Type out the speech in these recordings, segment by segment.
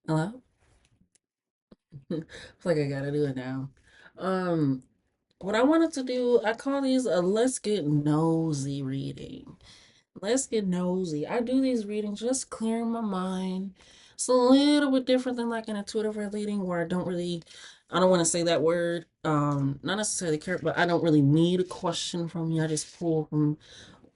Hello? I feel like I gotta do it now. Um, what I wanted to do, I call these a let's get nosy reading. Let's get nosy. I do these readings just clearing my mind. It's a little bit different than like an intuitive reading where I don't want to say that word. Not necessarily care, but I don't really need a question from you. I just pull from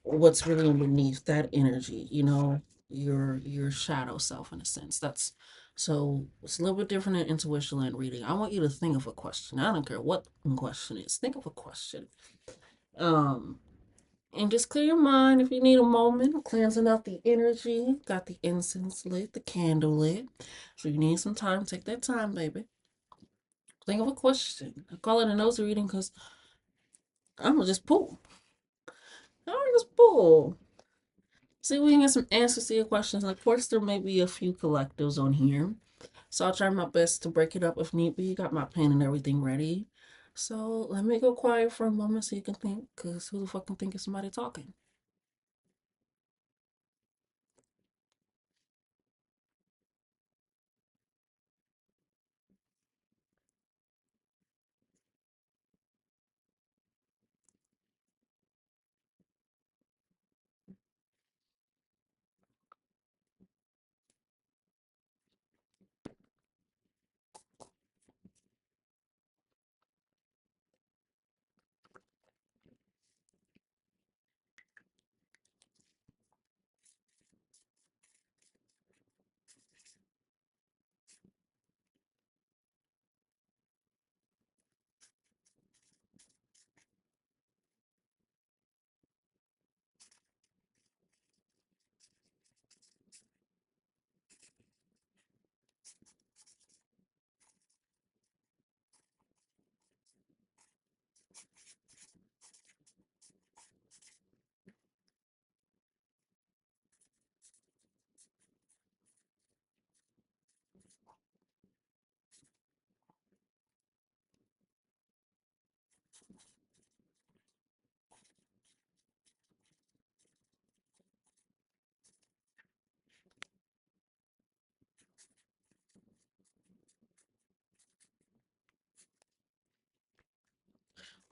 what's really underneath that energy, your shadow self in a sense. That's so it's a little bit different than intuition and reading. I want you to think of a question. I don't care what the question is. Think of a question. Um and just clear your mind if you need a moment, cleansing out the energy. Got the incense lit, the candle lit. So you need some time. Take that time, baby. Think of a question. I call it a nose reading because I'm gonna just pull. I'm gonna just pull. See, we can get some answers to your questions. And of course, there may be a few collectives on here. So I'll try my best to break it up if need be. Got my pen and everything ready. So let me go quiet for a moment so you can think, because who the fuck can think of somebody talking?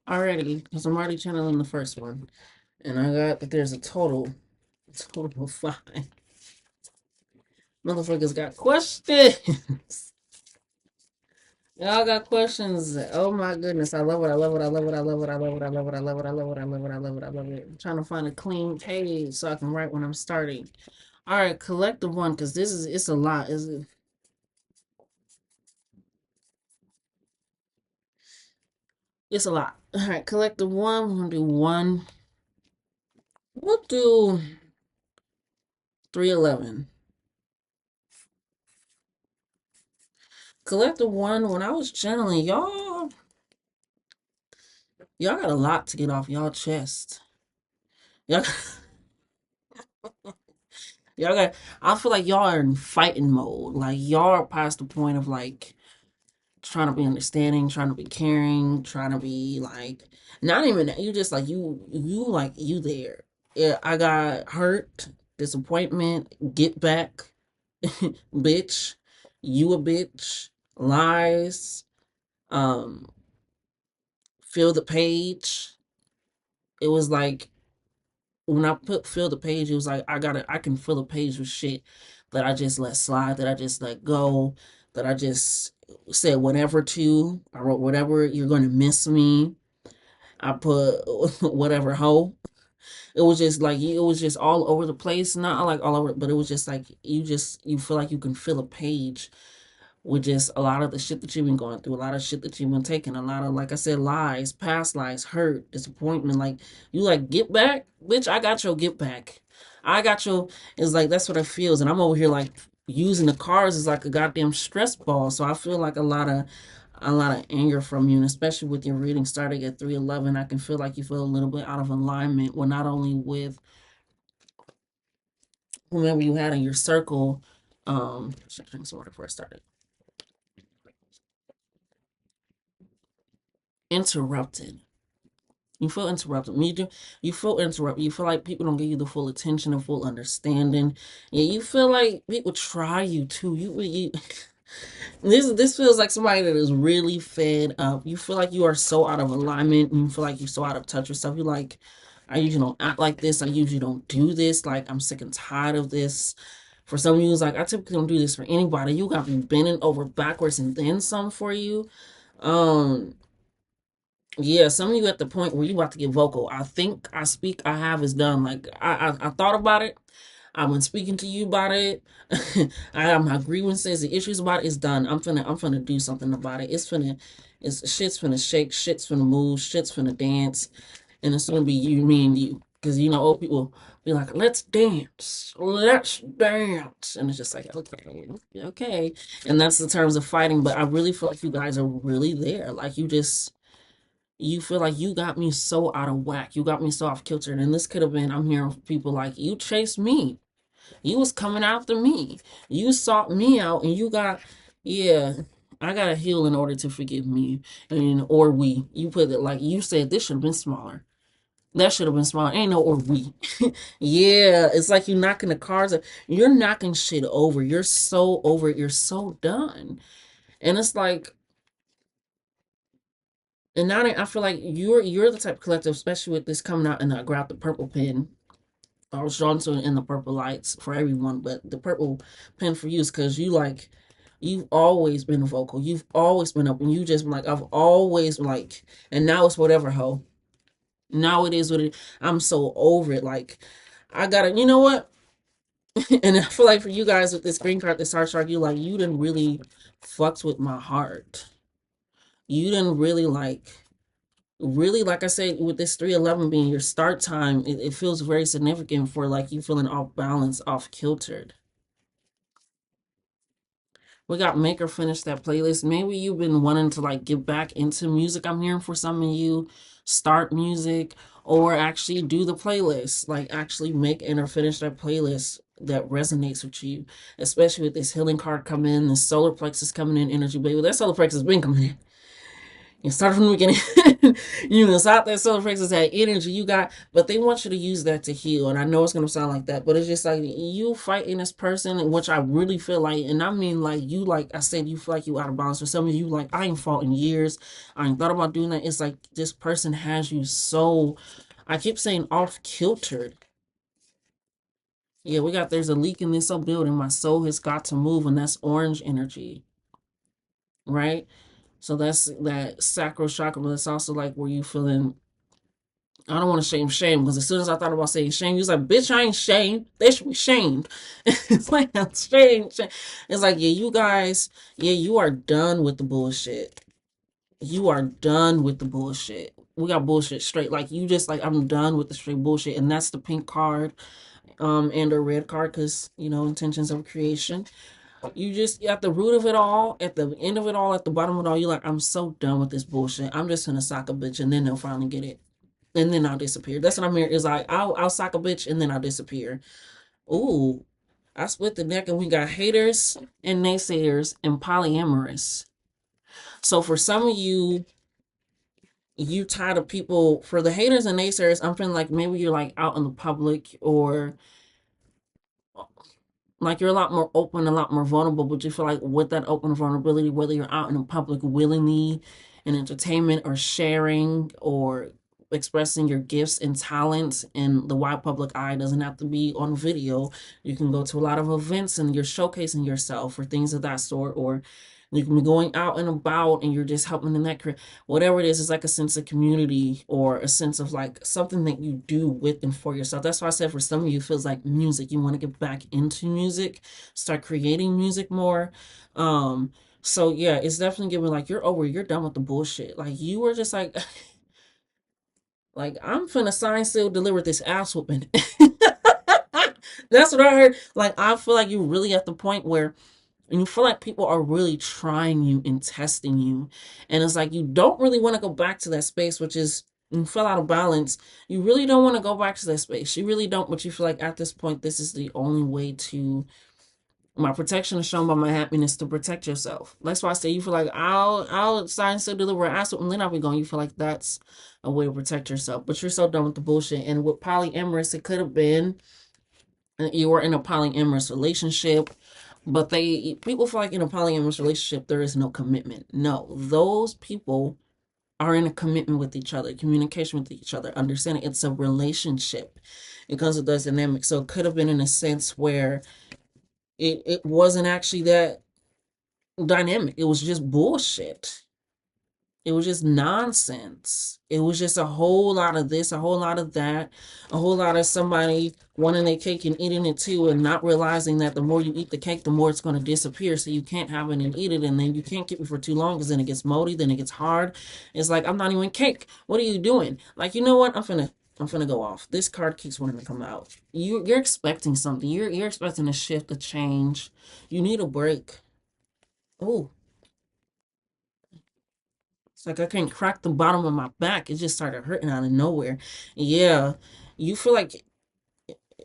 Alrighty, because I'm already channeling the first one. And I got that there's a total of five. Motherfuckers got questions. Y'all got questions. Oh my goodness. I love it. I love it. I love it. I love it. I love it. I love it. I love it. I love it. I love it. I love it. I love it. I'm trying to find a clean page so I can write when I'm starting. All right, collective one, because it's a lot. It's a lot. All right, collective one. We're gonna do one. We'll do 311. Collective one. When I was channeling, y'all got a lot to get off y'all chest. Y'all, y'all got. I feel like y'all are in fighting mode. Like y'all are past the point of like trying to be understanding, trying to be caring, trying to be like not even that. You just like you there. Yeah, I got hurt, disappointment, get back, bitch, you a bitch, lies, um, fill the page. It was like when I put fill the page, it was like I can fill the page with shit that I just let slide, that I just let go, that I just said whatever to. I wrote whatever you're gonna miss me. I put whatever hoe. It was just like it was just all over the place. Not like all over, but it was just like you feel like you can fill a page with just a lot of the shit that you've been going through, a lot of shit that you've been taking, a lot of, like I said, lies, past lies, hurt, disappointment. Like, you like, get back? Bitch, I got your get back. I got your, it's like, that's what it feels. And I'm over here, like, using the cards as like a goddamn stress ball. So I feel like a lot of anger from you, and especially with your reading starting at 311, I can feel like you feel a little bit out of alignment. Well, not only with whomever you had in your circle, should I drink some water before I started? Interrupted. You feel interrupted. Me do. You feel interrupted. You feel like people don't give you the full attention and full understanding. Yeah, you feel like people try you too. You this feels like somebody that is really fed up. You feel like you are so out of alignment, and you feel like you're so out of touch with stuff. You're like, I usually don't act like this. I usually don't do this. Like, I'm sick and tired of this. For some of you, it's like, I typically don't do this for anybody. You got me bending over backwards and then some for you. Um, yeah, some of you at the point where you about to get vocal. I think I speak, I have is done. Like, I thought about it. I've been speaking to you about it. I have my grievances, the issues about it is done. I'm finna do something about it. It's shit's finna shake, shit's finna move, shit's finna dance, and it's gonna be you, me, and you. Because old people be like, let's dance, and it's just like, okay, okay, and that's the terms of fighting. But I really feel like you guys are really there. Like you feel like you got me so out of whack, you got me so off kilter, and this could have been. I'm hearing people like, you chased me. You was coming after me. You sought me out, and you got, yeah. I gotta heal in order to forgive me, and or we. You put it like you said. This should have been smaller. That should have been smaller. Ain't no or we. Yeah, it's like you knocking the cars. You're knocking shit over. You're so over it. You're so done. And it's like, and now I feel like you're the type of collective, especially with this coming out. And I grabbed the purple pen. I was drawn to it in the purple lights for everyone, but the purple pen for you is because you've always been vocal. You've always been up, and you just been like, I've always like, and now it's whatever, ho. Now it is what it. I'm so over it. Like, I gotta, you know what? And I feel like for you guys with this green card, this heart shark, you didn't really fucked with my heart. You didn't really, like I said, with this 311 being your start time, it feels very significant for like you feeling off balance, off kiltered. We got make or finish that playlist. Maybe you've been wanting to like get back into music. I'm hearing for some of you, start music or actually do the playlist. Like actually make and or finish that playlist that resonates with you. Especially with this healing card coming in, the solar plexus coming in, energy baby. That solar plexus has been coming in. You start from the beginning. You know, out there solar plexus had energy you got, but they want you to use that to heal. And I know it's gonna sound like that, but it's just like you fighting this person, which I really feel like, and I mean like you, like I said, you feel like you out of balance. For some of you, like I ain't fought in years. I ain't thought about doing that. It's like this person has you so, I keep saying off kiltered. Yeah, we got there's a leak in this building. My soul has got to move, and that's orange energy, right? So that's that sacral chakra, but it's also like where you feeling. I don't want to shame because as soon as I thought about saying shame, you was like, bitch, I ain't shamed. They should be shamed. It's like shame. It's like, yeah, you guys, yeah, you are done with the bullshit. You are done with the bullshit. We got bullshit straight. Like you just like, I'm done with the straight bullshit. And that's the pink card, and the red card, because intentions of creation. You just at the root of it all, at the end of it all, at the bottom of it all, you're like, I'm so done with this bullshit. I'm just gonna sock a bitch and then they'll finally get it. And then I'll disappear. That's what I'm hearing. Is like I'll sock a bitch and then I'll disappear. Ooh. I split the deck and we got haters and naysayers and polyamorous. So for some of you, you tired of people for the haters and naysayers, I'm feeling like maybe you're like out in the public or like you're a lot more open, a lot more vulnerable, but you feel like with that open vulnerability, whether you're out in the public willingly in entertainment or sharing or expressing your gifts and talents in the wide public eye, doesn't have to be on video. You can go to a lot of events and you're showcasing yourself or things of that sort, or you can be going out and about and you're just helping in that career. Whatever it is like a sense of community or a sense of like something that you do with and for yourself. That's why I said for some of you, it feels like music. You want to get back into music, start creating music more. So yeah, it's definitely giving like you're done with the bullshit. Like you were just like, like I'm finna sign, seal, deliver this ass whooping. That's what I heard. Like I feel like you're really at the point where and you feel like people are really trying you and testing you. And it's like you don't really want to go back to that space, which is you fell out of balance. You really don't want to go back to that space. You really don't, but you feel like at this point, this is the only way to My protection is shown by my happiness to protect yourself. That's why I say you feel like I'll sign so deliver ask and then I'll be going. You feel like that's a way to protect yourself. But you're so done with the bullshit. And with polyamorous, it could have been you were in a polyamorous relationship, but people feel like in a polyamorous relationship there is no commitment. No, those people are in a commitment with each other, communication with each other, understanding it's a relationship because of those dynamics. So it could have been in a sense where it wasn't actually that dynamic. It was just bullshit. It was just nonsense. It was just a whole lot of this, a whole lot of that, a whole lot of somebody wanting their cake and eating it too, and not realizing that the more you eat the cake, the more it's going to disappear. So you can't have it and eat it, and then you can't keep it for too long because then it gets moldy, then it gets hard. It's like I'm not even cake. What are you doing? Like you know what? I'm finna go off. This card keeps wanting to come out. You're expecting something. You're expecting a shift, a change. You need a break. Oh, it's like I can't crack the bottom of my back. It just started hurting out of nowhere. Yeah. You feel like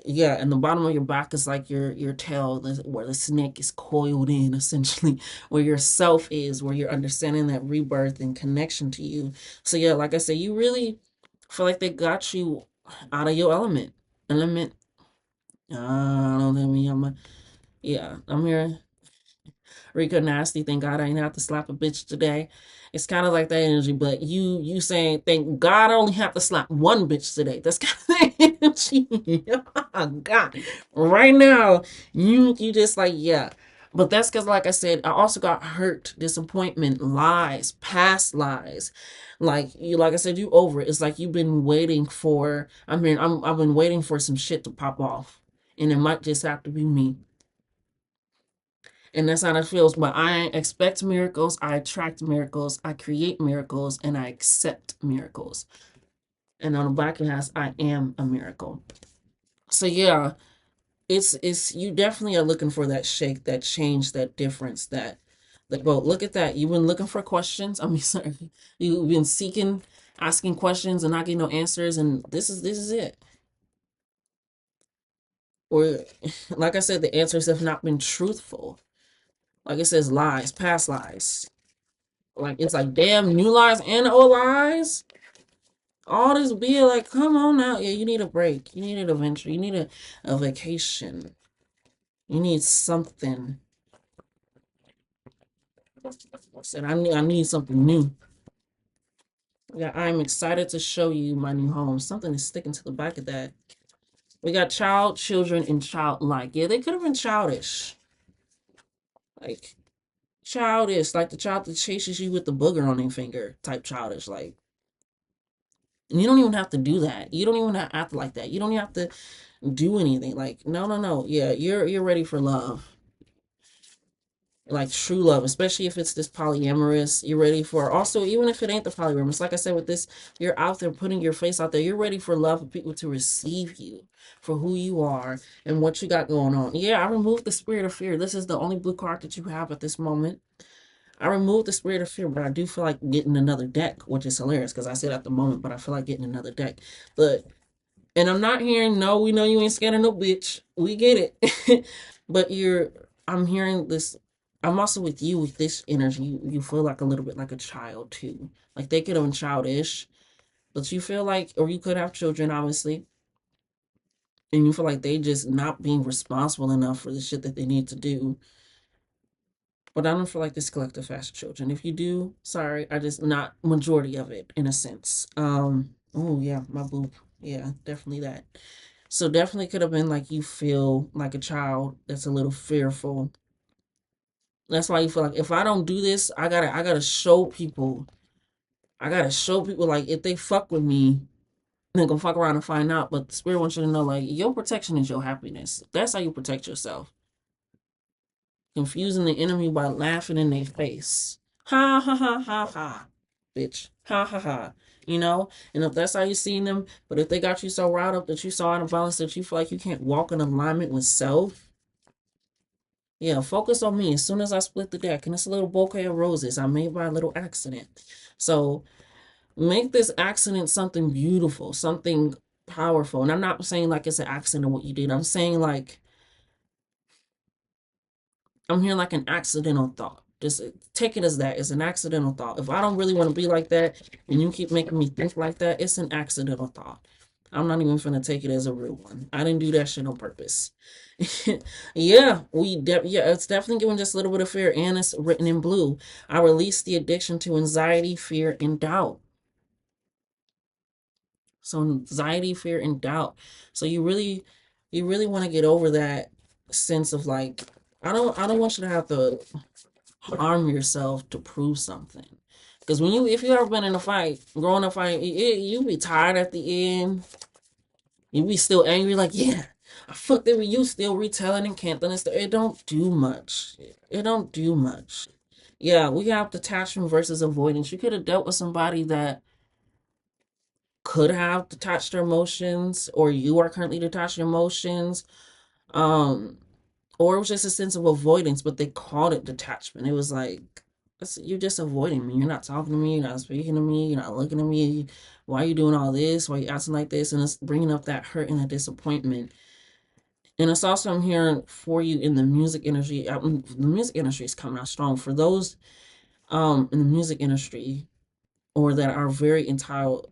yeah, and the bottom of your back is like your tail, where the snake is coiled in, essentially, where your self is, where you're understanding that rebirth and connection to you. So yeah, like I said, you really feel like they got you out of your element. Element. I don't know. Yeah, I'm here. Rika Nasty, thank God I ain't have to slap a bitch today. It's kind of like that energy, but you saying thank God I only have to slap one bitch today. That's kind of the energy. Oh God, right now you just like yeah, but that's because like I said, I also got hurt, disappointment, lies, past lies. Like I said, you over it. It's like you've been waiting for. I mean, I've been waiting for some shit to pop off, and it might just have to be me. And that's how it feels. But I expect miracles, I attract miracles, I create miracles, and I accept miracles. And on the back it has I am a miracle. So yeah, it's you definitely are looking for that shake, that change, that difference, that well, look at that. You've been looking for questions. I mean sorry. You've been seeking, asking questions and not getting no answers, and this is it. Or like I said, the answers have not been truthful. Like it says lies, past lies. Like it's like damn new lies and old lies. All this be like, come on now. Yeah, you need a break. You need an adventure. You need a vacation. You need something. I said I need something new. Yeah, I'm excited to show you my new home. Something is sticking to the back of that. We got child, children, and childlike. Yeah, they could have been childish. Like childish, like the child that chases you with the booger on their finger type childish. Like and you don't even have to do that. You don't even have to act like that. You don't even have to do anything. Like, no, no, no. Yeah, you're ready for love. Like true love, especially if it's this polyamorous. You're ready for also, even if it ain't the polyamorous, like I said, with this, you're out there putting your face out there. You're ready for love, for people to receive you for who you are and what you got going on. Yeah, I removed the spirit of fear. This is the only blue card that you have at this moment. I removed the spirit of fear, but I do feel like getting another deck, which is hilarious because I said at the moment, but I feel like getting another deck. But and I'm not hearing, no, we know you ain't scared of no bitch. We get it. But I'm hearing this. I'm also with you with this energy. You feel like a little bit like a child too. Like they could have been childish, but you feel like, or you could have children, obviously, and you feel like they just not being responsible enough for the shit that they need to do. But I don't feel like this collective has children. If you do, sorry, I just not majority of it in a sense. Oh yeah, my boob. Yeah, definitely that. So definitely could have been like you feel like a child that's a little fearful. That's why you feel like if I don't do this, I gotta show people. I gotta show people like if they fuck with me, they're gonna fuck around and find out. But the spirit wants you to know like your protection is your happiness. That's how you protect yourself. Confusing the enemy by laughing in their face. Ha ha ha ha ha. Bitch. Ha ha ha. You know? And if that's how you seen them, but if they got you so riled up that you saw out of balance that you feel like you can't walk in alignment with self, yeah, focus on me. As soon as I split the deck, and it's a little bouquet of roses I made by a little accident. So make this accident something beautiful, something powerful. And I'm not saying like it's an accident of what you did. I'm saying like I'm hearing like an accidental thought. Just take it as that. It's an accidental thought. If I don't really want to be like that and you keep making me think like that, it's an accidental thought. I'm not even gonna take it as a real one. I didn't do that shit on purpose. Yeah, yeah, it's definitely giving just a little bit of fear, and it's written in blue. I release the addiction to anxiety, fear, and doubt. So anxiety, fear, and doubt. So you really want to get over that sense of like, I don't want you to have to harm yourself to prove something. Because if you ever been in a fight, growing up fight, you be tired at the end. You be still angry, like, yeah, I fucked it with you, still retelling and can't understand. It don't do much. It don't do much. Yeah, we have detachment versus avoidance. You could have dealt with somebody that could have detached their emotions, or you are currently detached your emotions. Um, or it was just a sense of avoidance, but they called it detachment. It was like, you're just avoiding me. You're not talking to me. You're not speaking to me. You're not looking at me. Why are you doing all this? Why are you acting like this? And it's bringing up that hurt and the disappointment. And it's also, I'm hearing for you in the music industry. The music industry is coming out strong. For those in the music industry, or that are very entitled,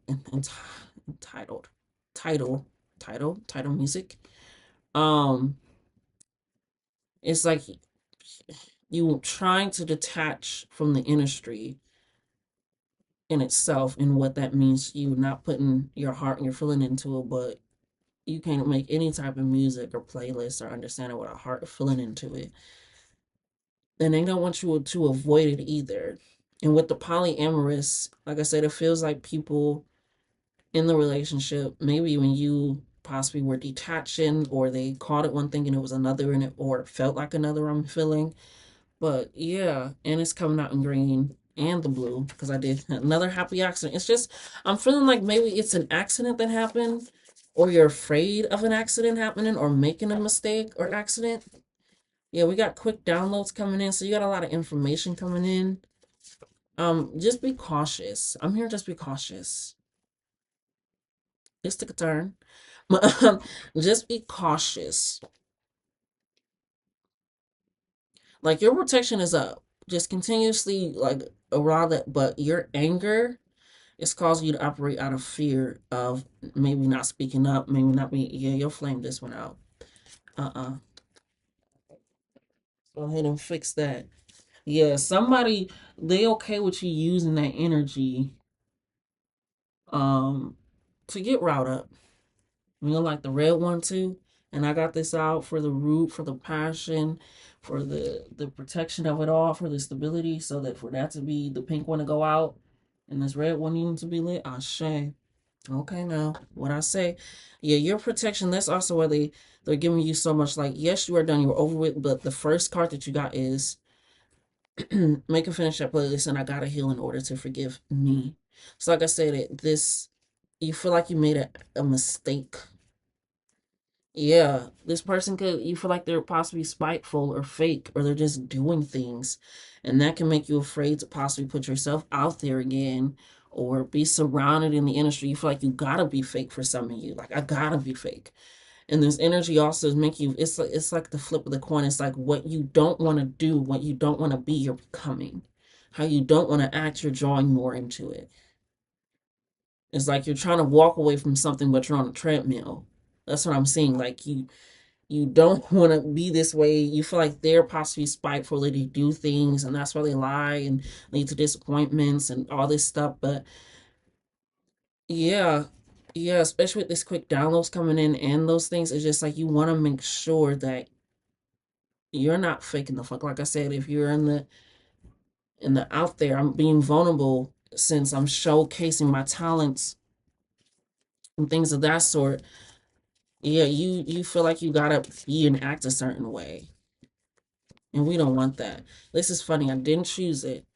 title, title music. Um, it's like you trying to detach from the industry in itself and what that means to you, not putting your heart and your feeling into it, but you can't make any type of music or playlist or understanding what a heart or feeling into it. And they don't want you to avoid it either. And with the polyamorous, like I said, it feels like people in the relationship, maybe when you possibly were detaching, or they called it one thing and it was another, and it or it felt like another, I'm feeling. But yeah, and it's coming out in green and the blue because I did another happy accident. It's just, I'm feeling like maybe it's an accident that happened, or you're afraid of an accident happening or making a mistake or accident. Yeah, we got quick downloads coming in, so you got a lot of information coming in. Just be cautious. I'm here, just be cautious. This took a turn. Just be cautious. Like, your protection is up. Just continuously like around that, but your anger is causing you to operate out of fear of maybe not speaking up, maybe not be. Yeah, you'll flame this one out. Go ahead and fix that. Yeah, somebody, they okay with you using that energy um to get riled up. You know, like the red one too. And I got this out for the root, for the passion, for the protection of it all, for the stability, so that for that to be the pink one to go out and this red one needing to be lit. Ashe. Okay, now what I say, yeah, your protection. That's also why they're giving you so much. Like, yes, you are done. You're over with. But the first card that you got is make and finish that playlist, and I gotta heal in order to forgive me. So, like I said, this, you feel like you made a mistake. Yeah, this person could, you feel like they're possibly spiteful or fake, or they're just doing things. And that can make you afraid to possibly put yourself out there again, or be surrounded in the industry. You feel like you gotta be fake for some of you. Like, I gotta be fake. And this energy also make you, it's like the flip of the coin. It's like what you don't want to do, what you don't want to be, you're becoming. How you don't want to act, you're drawing more into it. It's like you're trying to walk away from something, but you're on a treadmill. That's what I'm seeing. Like, you don't want to be this way. You feel like they're possibly spiteful, they do things, and that's why they lie and lead to disappointments and all this stuff. But yeah, yeah, especially with this quick downloads coming in and those things, it's just like you want to make sure that you're not faking the fuck. Like I said, if you're in the out there, I'm being vulnerable since I'm showcasing my talents and things of that sort. Yeah, you feel like you gotta be and act a certain way. And we don't want that. This is funny. I didn't choose it,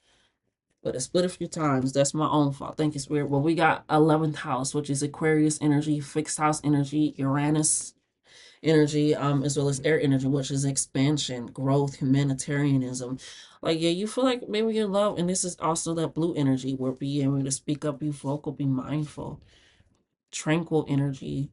but it split a few times. That's my own fault. Thank you, Spirit. Well, we got 11th house, which is Aquarius energy, fixed house energy, Uranus energy, as well as air energy, which is expansion, growth, humanitarianism. Like, yeah, you feel like maybe you're love, and this is also that blue energy where being able to speak up, be vocal, be mindful, tranquil energy.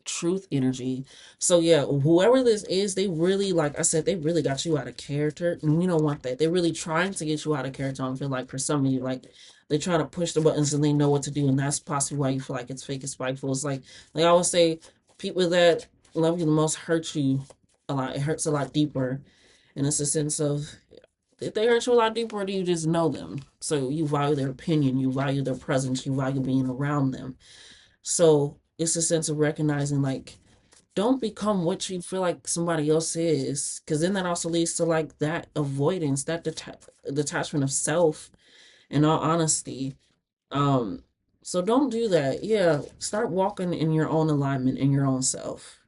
truth energy. So yeah, whoever this is, they really, like I said, they really got you out of character, and we don't want that. They're really trying to get you out of character. I feel like for some of you, like they try to push the buttons and they know what to do, and that's possibly why you feel like it's fake and spiteful. It's like I always say, people that love you the most hurt you a lot. It hurts a lot deeper, and it's a sense of, if they hurt you a lot deeper, do you just know them? So you value their opinion, you value their presence, you value being around them. So it's a sense of recognizing, like, don't become what you feel like somebody else is, because then that also leads to like that avoidance, that detachment of self. In all honesty, um, so don't do that. Yeah, start walking in your own alignment in your own self.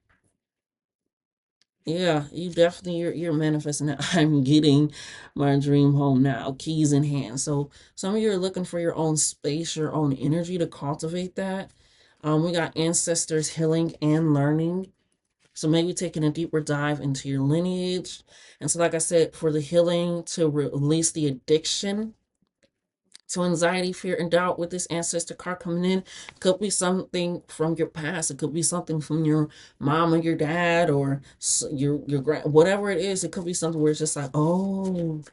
Yeah, you definitely, you're manifesting that. I'm getting my dream home now, keys in hand. So some of you are looking for your own space, your own energy to cultivate that. We got ancestors healing and learning. So maybe taking a deeper dive into your lineage. And so, like I said, for the healing, to release the addiction to anxiety, fear, and doubt with this ancestor card coming in. Could be something from your past. It could be something from your mom or your dad or your grand, whatever it is. It could be something where it's just like, oh,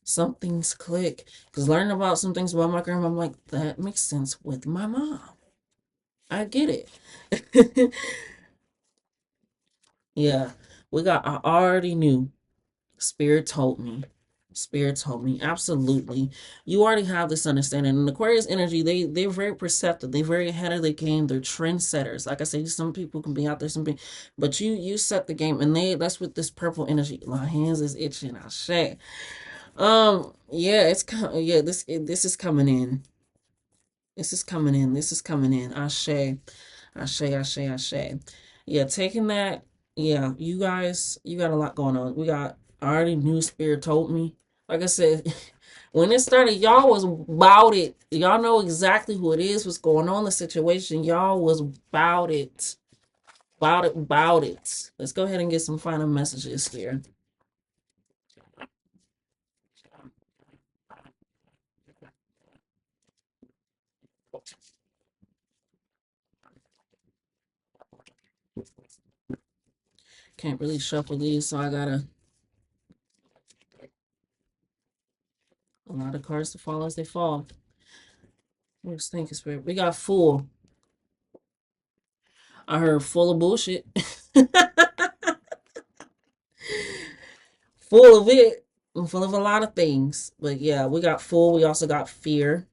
something's click. Because learning about some things about my grandma, I'm like, that makes sense with my mom. I get it. Yeah, we got, I already knew. Spirit told me. Spirit told me. Absolutely. You already have this understanding. And Aquarius energy, they're very perceptive. They're very ahead of the game. They're trendsetters. Like I say, some people can be out there, some people, but you set the game, and that's with this purple energy. My hands is itching. I say. Yeah, yeah, this is coming in. This is coming in. This is coming in. Ashe. Ashe, Ashe, Ashe. Yeah, taking that. Yeah, you guys, you got a lot going on. We got, I already knew, Spirit told me. Like I said, when it started, y'all was about it. Y'all know exactly who it is, what's going on, the situation. Y'all was about it. About it, about it. Let's go ahead and get some final messages here. Can't really shuffle these, so I gotta, a lot of cards to fall as they fall. Where's thinking Spirit? We got full. I heard full of bullshit. Full of it. I'm full of a lot of things. But yeah, we got full. We also got fear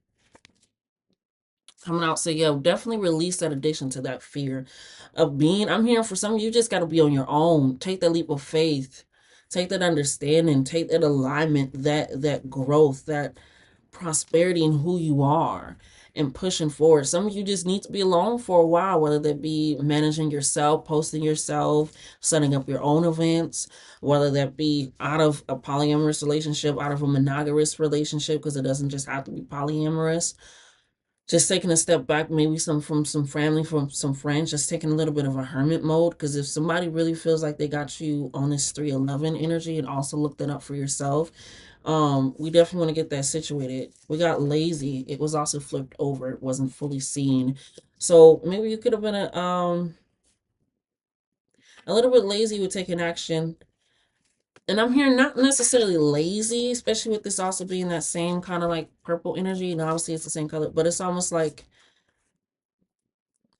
coming out. So yeah, definitely release that addiction to that fear of being. I'm here for some of you, just got to be on your own. Take that leap of faith. Take that understanding. Take that alignment, that growth, that prosperity in who you are, and pushing forward. Some of you just need to be alone for a while, whether that be managing yourself, posting yourself, setting up your own events, whether that be out of a polyamorous relationship, out of a monogamous relationship, because it doesn't just have to be polyamorous. Just taking a step back, maybe some from some family, from some friends, just taking a little bit of a hermit mode. Because if somebody really feels like they got you on this 311 energy, and also look that up for yourself, we definitely want to get that situated. We got lazy. It was also flipped over. It wasn't fully seen. So maybe you could have been a little bit lazy with taking action. And I'm here not necessarily lazy, especially with this also being that same kind of like purple energy. And obviously it's the same color, but it's almost like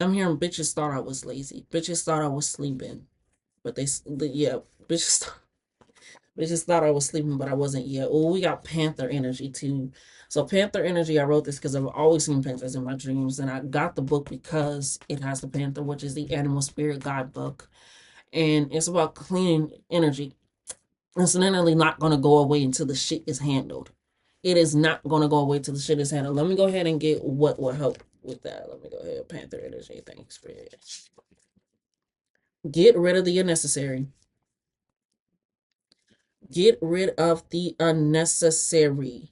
I'm hearing bitches thought I was lazy. Bitches thought I was sleeping. But yeah, bitches bitches thought I was sleeping, but I wasn't yet. Oh, we got Panther energy too. So Panther energy, I wrote this because I've always seen Panthers in my dreams. And I got the book because it has the Panther, which is the animal spirit guidebook. And it's about cleaning energy. It's literally not going to go away until the shit is handled. It is not going to go away till the shit is handled. Let me go ahead and get what will help with that. Let me go ahead. Panther energy. Thanks, Spirit. Get rid of the unnecessary. Get rid of the unnecessary.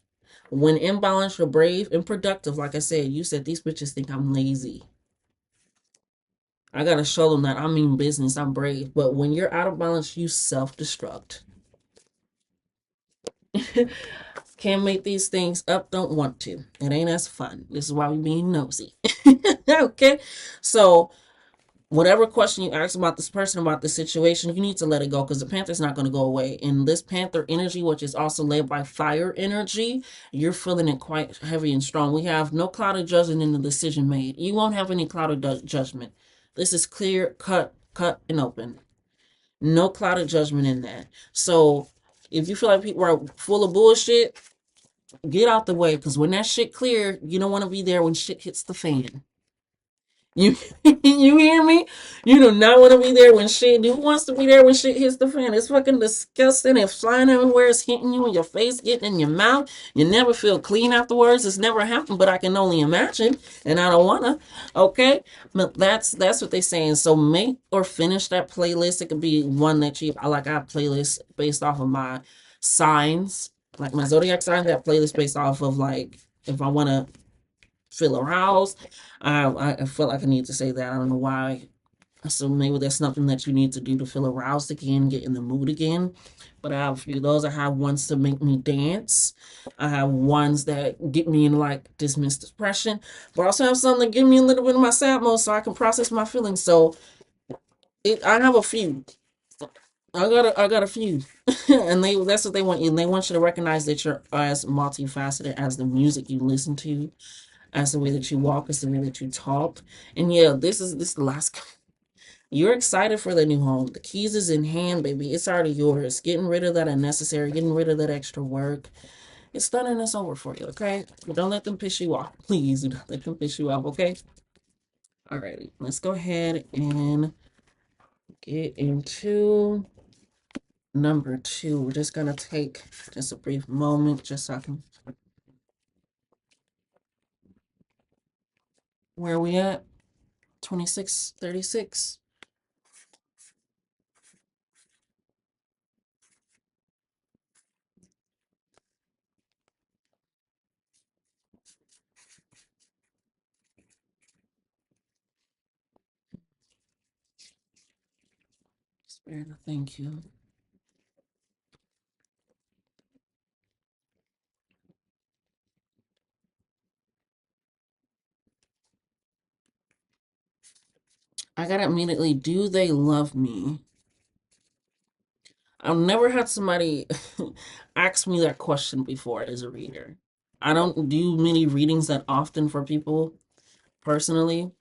When in balance, you're brave and productive. Like I said, you said these bitches think I'm lazy. I gotta show them that I mean business. I'm brave. But when you're out of balance, you self-destruct. Can't make these things up, don't want to. It ain't as fun. This is why we being nosy. Okay? So whatever question you ask about this person, about this situation, you need to let it go because the panther's not going to go away. And this panther energy, which is also led by fire energy, you're feeling it quite heavy and strong. We have no cloud of judgment in the decision made. You won't have any cloud of judgment. This is clear, cut, and open. No cloud of judgment in that. So if you feel like people are full of bullshit, get out the way because when that shit clear, you don't want to be there when shit hits the fan. You you hear me? You do not want to be there when shit. Who wants to be there when shit hits the fan? It's fucking disgusting. It's flying everywhere. It's hitting you in your face, getting in your mouth. You never feel clean afterwards. It's never happened, but I can only imagine, and I don't wanna. Okay, but that's what they're saying. So make or finish that playlist. It could be one that you I like. I have playlists based off of my signs, like my zodiac sign. That playlist based off of like if I want to feel aroused. I felt like I need to say that. I don't know why. So maybe that's something that you need to do to feel aroused again, get in the mood again. But I have a few of those. I have ones to make me dance. I have ones that get me in like dismiss depression. But I also have some that give me a little bit of my sad mode so I can process my feelings. So I have a few. I got a few. And that's what they want you. They want you to recognize that you're as multifaceted as the music you listen to, as the way that you walk, as the way that you talk. And yeah, this is the last. You're excited for the new home. The keys is in hand, baby. It's already yours. Getting rid of that unnecessary, getting rid of that extra work. It's done and it's over for you, okay? But don't let them piss you off. Please do not let them piss you off, okay? Alrighty, let's go ahead and get into number two. We're just gonna take just a brief moment just so I can. Where are we at? 2636. Spirit, thank you. I gotta immediately, do they love me? I've never had somebody ask me that question before as a reader. I don't do many readings that often for people personally,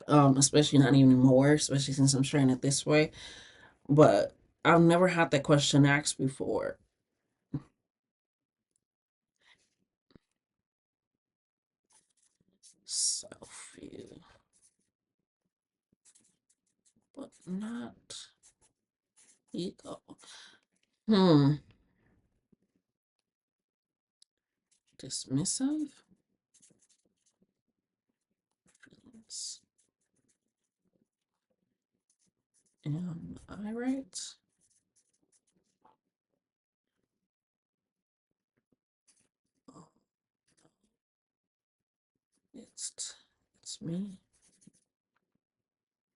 especially not even more, especially since I'm sharing it this way. But I've never had that question asked before. Self view, but not ego. Hmm. Dismissive? Feelings. Am I right? Oh, it's me.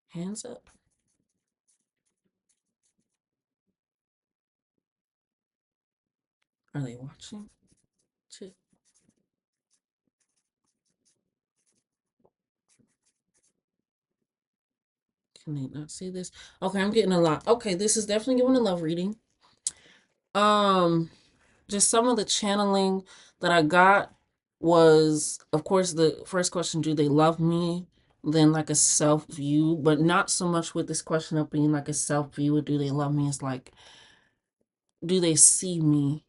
Hands up. Are they watching? Too? Can they not see this? Okay, I'm getting a lot. Okay, this is definitely giving a love reading. Um, just some of the channeling that I got was, of course, the first question, do they love me? Then like a self view, but not so much with this question of being like a self view or do they love me? It's like, do they see me?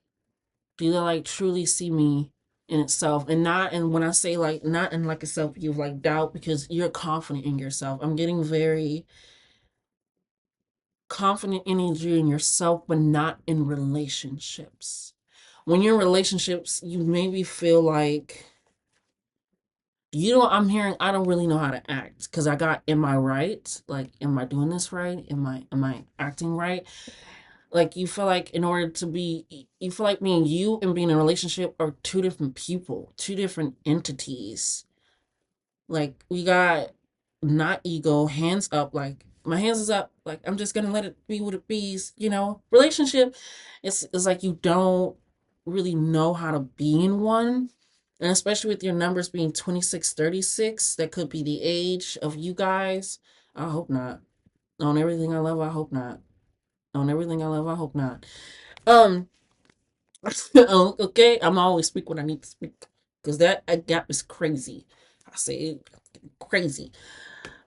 Do they like truly see me in itself? And not, and when I say like, not in like a self view of like doubt, because you're confident in yourself. I'm getting very confident energy in yourself, but not in relationships. When you're in relationships, you maybe feel like I'm hearing I don't really know how to act because I got am I right? Like, am I doing this right? Am I acting right? Like you feel like in order to be you feel like being you and being in a relationship are two different people, two different entities. Like we got not ego, hands up, like my hands is up, like I'm just gonna let it be what it be. Relationship, it's like you don't really know how to be in one. And especially with your numbers being 2636, that could be the age of you guys. I hope not. On everything I love, I hope not. On everything I love, I hope not. Um, okay, I'm always speak when I need to speak because that gap is crazy. I say it, crazy.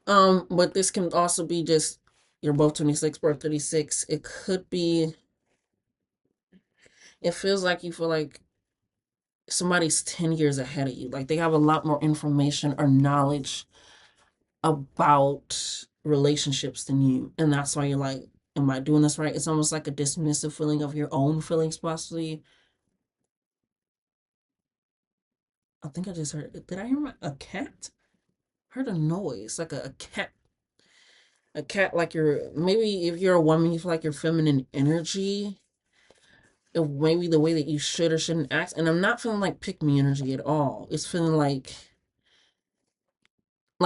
But this can also be just you're both 26, both 36. It could be. It feels like you feel like somebody's 10 years ahead of you. Like they have a lot more information or knowledge about relationships than you. And that's why you're like, am I doing this right? It's almost like a dismissive feeling of your own feelings, possibly. I think I just heard, did I hear a cat? Heard a noise, like a cat. A cat, like you're, maybe if you're a woman, you feel like your feminine energy, maybe the way that you should or shouldn't act. And I'm not feeling like pick me energy at all. It's feeling like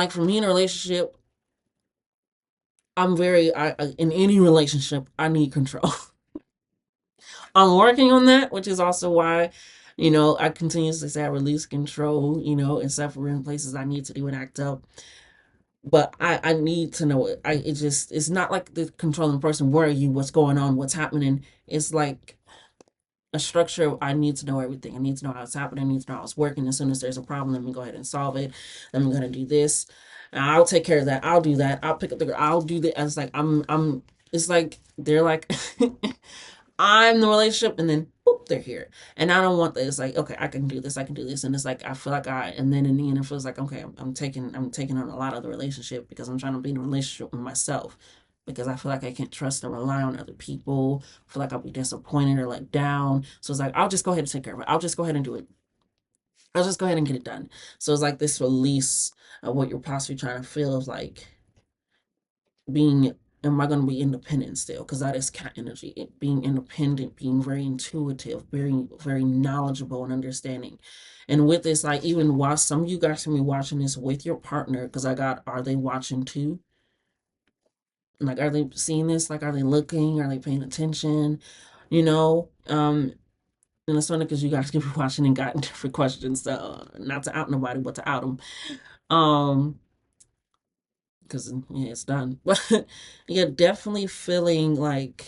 for me in a relationship, I'm very, in any relationship, I need control. I'm working on that, which is also why, I continuously say I release control, in several places I need to do and act up. But I need to know it. It's not like the controlling person. Where are you? What's going on? What's happening? It's like a structure. I need to know everything. I need to know how it's happening. I need to know how it's working. As soon as there's a problem, let me go ahead and solve it. Let me go ahead and do this. And I'll take care of that. I'll do that. I'll pick up the girl. I'll do that. It's like it's like they're like I'm the relationship, and then boop, they're here. And I don't want that. It's like, okay, I can do this, I can do this. And it's like I feel like and then in the end it feels like, okay, I'm taking on a lot of the relationship because I'm trying to be in a relationship with myself. Because I feel like I can't trust or rely on other people. I feel like I'll be disappointed or let down. So it's like, I'll just go ahead and take care of it. I'll just go ahead and do it. I'll just go ahead and get it done. So it's like this release of what you're possibly trying to feel of like being, am I going to be independent still, because that is cat energy. Being independent, being very intuitive, very knowledgeable and understanding. And with this, like, even while some of you guys can be watching this with your partner, because are they watching too? Like, are they seeing this? Like, are they looking? Are they paying attention? And it's funny because you guys can be watching and got different questions. So not to out nobody, but to out them. Um, because yeah, it's done. But you're definitely feeling like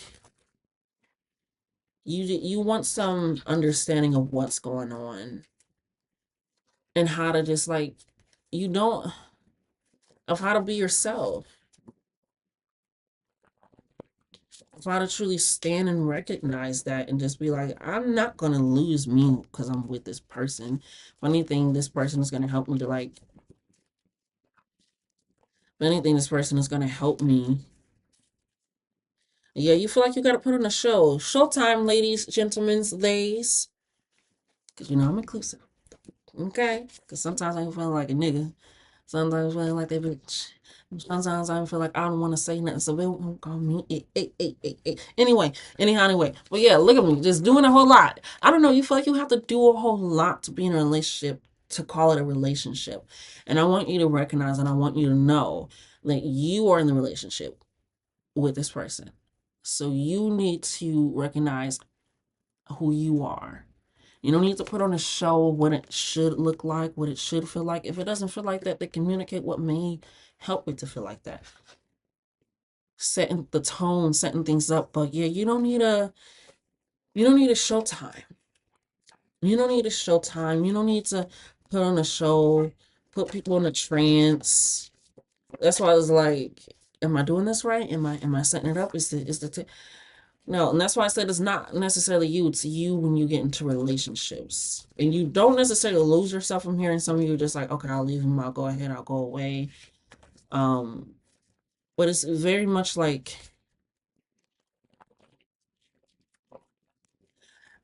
you want some understanding of what's going on and how to just like you don't of how to be yourself, of how to truly stand and recognize that and just be like, I'm not gonna lose me because I'm with this person. If anything, this person is gonna help me to like. If anything, this person is gonna help me. Yeah, you feel like you gotta put on a show. Showtime, ladies, gentlemen, ladies. Because I'm inclusive. Okay? Because sometimes I feel like a nigga. Sometimes I feel like that bitch. Sometimes I feel like I don't want to say nothing, so they won't call me. Anyway, anyway. But yeah, look at me, just doing a whole lot. I don't know. You feel like you have to do a whole lot to be in a relationship to call it a relationship, and I want you to recognize and I want you to know that you are in the relationship with this person. So you need to recognize who you are. You don't need to put on a show of what it should look like, what it should feel like. If it doesn't feel like that, then communicate what may help it to feel like that. Setting the tone, setting things up. But yeah, you don't need a showtime. You don't need a showtime. You don't need to put on a show, put people in a trance. That's why I was like, am I doing this right? Am I setting it up? No, and that's why I said it's not necessarily you, it's you when you get into relationships. And you don't necessarily lose yourself from here. And some of you are just like, okay, I'll leave him, I'll go ahead, I'll go away. Um, but it's very much like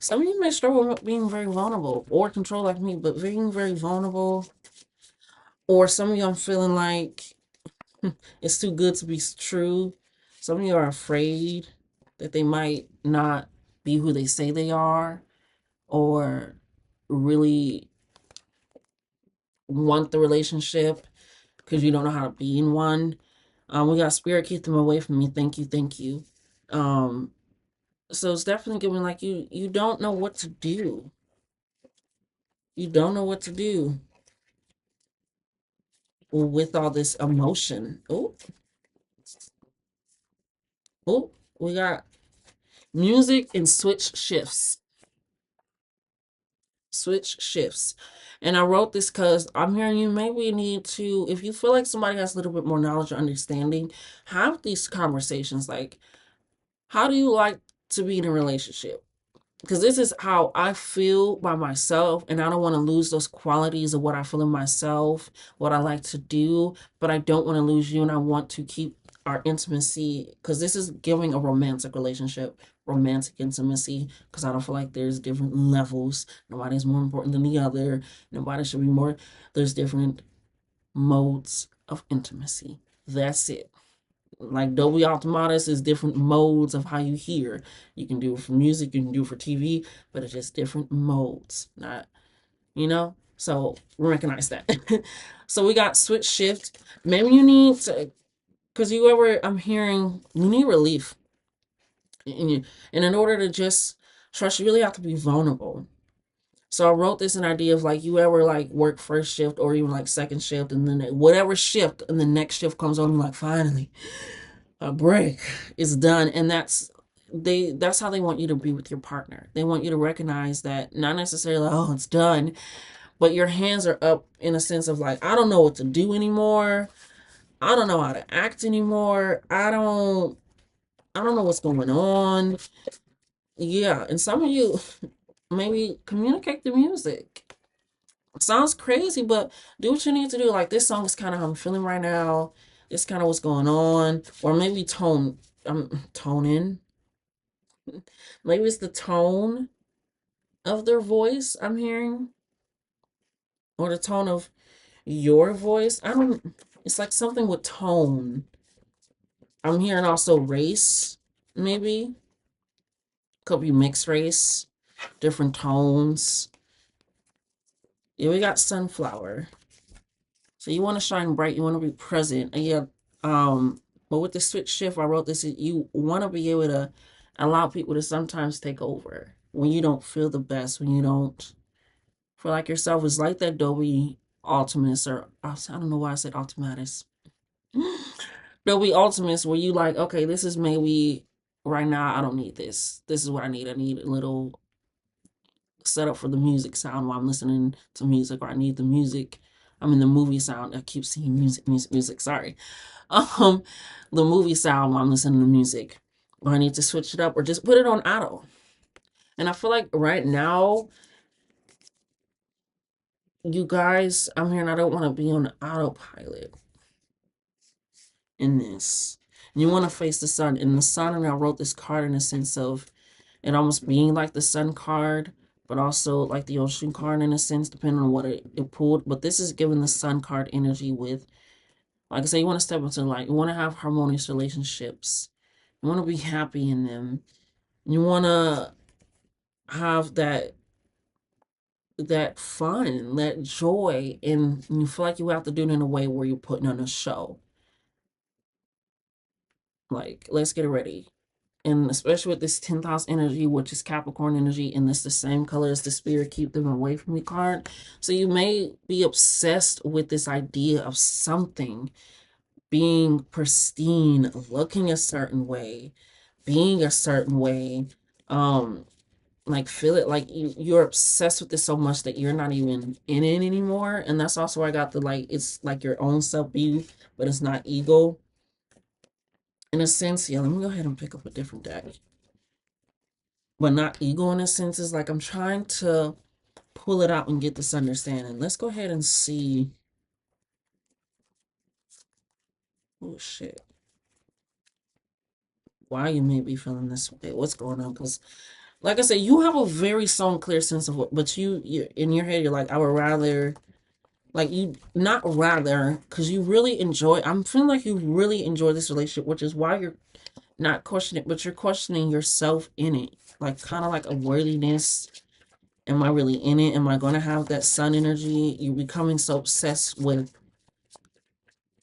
some of you may struggle with being very vulnerable or control like me, but being very vulnerable. Or some of you I'm feeling like it's too good to be true. Some of you are afraid that they might not be who they say they are, or really want the relationship because you don't know how to be in one. We got spirit, keep them away from me. Thank you, thank you. Um, so it's definitely giving like you don't know what to do. You don't know what to do with all this emotion. Oh, Oh, we got music and switch shifts. Switch shifts. And I wrote this because I'm hearing you maybe need to, if you feel like somebody has a little bit more knowledge or understanding, have these conversations. Like, how do you like to be in a relationship? Because this is how I feel by myself, and I don't want to lose those qualities of what I feel in myself, what I like to do, but I don't want to lose you, and I want to keep our intimacy, because this is giving a romantic relationship, romantic intimacy, because I don't feel like there's different levels. Nobody's more important than the other. Nobody should be more. There's different modes of intimacy. That's it. Like Dolby Automatus is different modes of how you hear. You can do it for music, you can do it for TV, but it's just different modes. Not, you know? So recognize that. So we got switch shift. Maybe you need to, because you ever, I'm hearing, you need relief. And in order to just trust, you really have to be vulnerable. So I wrote this an idea of like you ever like work first shift or even like second shift, and then whatever shift and the next shift comes on, you're like, finally a break is done. And that's how they want you to be with your partner. They want you to recognize that, not necessarily, oh, it's done, but your hands are up in a sense of like, I don't know what to do anymore. I don't know how to act anymore. I don't know what's going on. Yeah, and some of you maybe communicate the music. It sounds crazy, but do what you need to do. Like, this song is kind of how I'm feeling right now. It's kind of what's going on. Or maybe tone in. Maybe it's the tone of their voice I'm hearing, or the tone of your voice. I don't, it's like something with tone. I'm hearing also race, maybe. Could be mixed race, different tones. Yeah, we got sunflower. So you want to shine bright, you want to be present. And yeah, but with the switch shift, I wrote this, you want to be able to allow people to sometimes take over when you don't feel the best, when you don't feel like yourself. Is like that Dolby Ultimus, or I don't know why I said Ultimatus. Dolby Ultimus, where you like, okay, this is maybe right now, I don't need this. This is what I need. I need a little setup for the music sound while I'm listening to music, or I need the music. I'm in the movie sound. I keep seeing music, music, music. Sorry. Um, the movie sound while I'm listening to music. Or I need to switch it up or just put it on auto. And I feel like right now, you guys, I'm here and I don't want to be on autopilot in this. You want to face the sun. And the sun, and I wrote this card in a sense of it almost being like the sun card, but also like the ocean card in a sense, depending on what it pulled. But this is giving the sun card energy with, like I say, you want to step into the light. You want to have harmonious relationships. You want to be happy in them. You want to have that fun, that joy, and you feel like you have to do it in a way where you're putting on a show. Like, let's get it ready. And especially with this 10th house energy, which is Capricorn energy, and it's the same color as the spirit keep them away from me card. So you may be obsessed with this idea of something being pristine, looking a certain way, being a certain way. Like, feel it like you're obsessed with this so much that you're not even in it anymore. And that's also where I got the, like, it's like your own self view, but it's not ego in a sense. Yeah, let me go ahead and pick up a different deck. But not ego in a sense. Is like I'm trying to pull it out and get this understanding. Let's go ahead and see. Oh shit. Why you may be feeling this way. What's going on? Because like I said, you have a very strong, clear sense of what, but you in your head, you're like, I would rather, like, you, not rather, because you really enjoy, I'm feeling like you really enjoy this relationship, which is why you're not questioning it, but you're questioning yourself in it. Like, kind of like a worthiness. Am I really in it? Am I going to have that sun energy? You're becoming so obsessed with,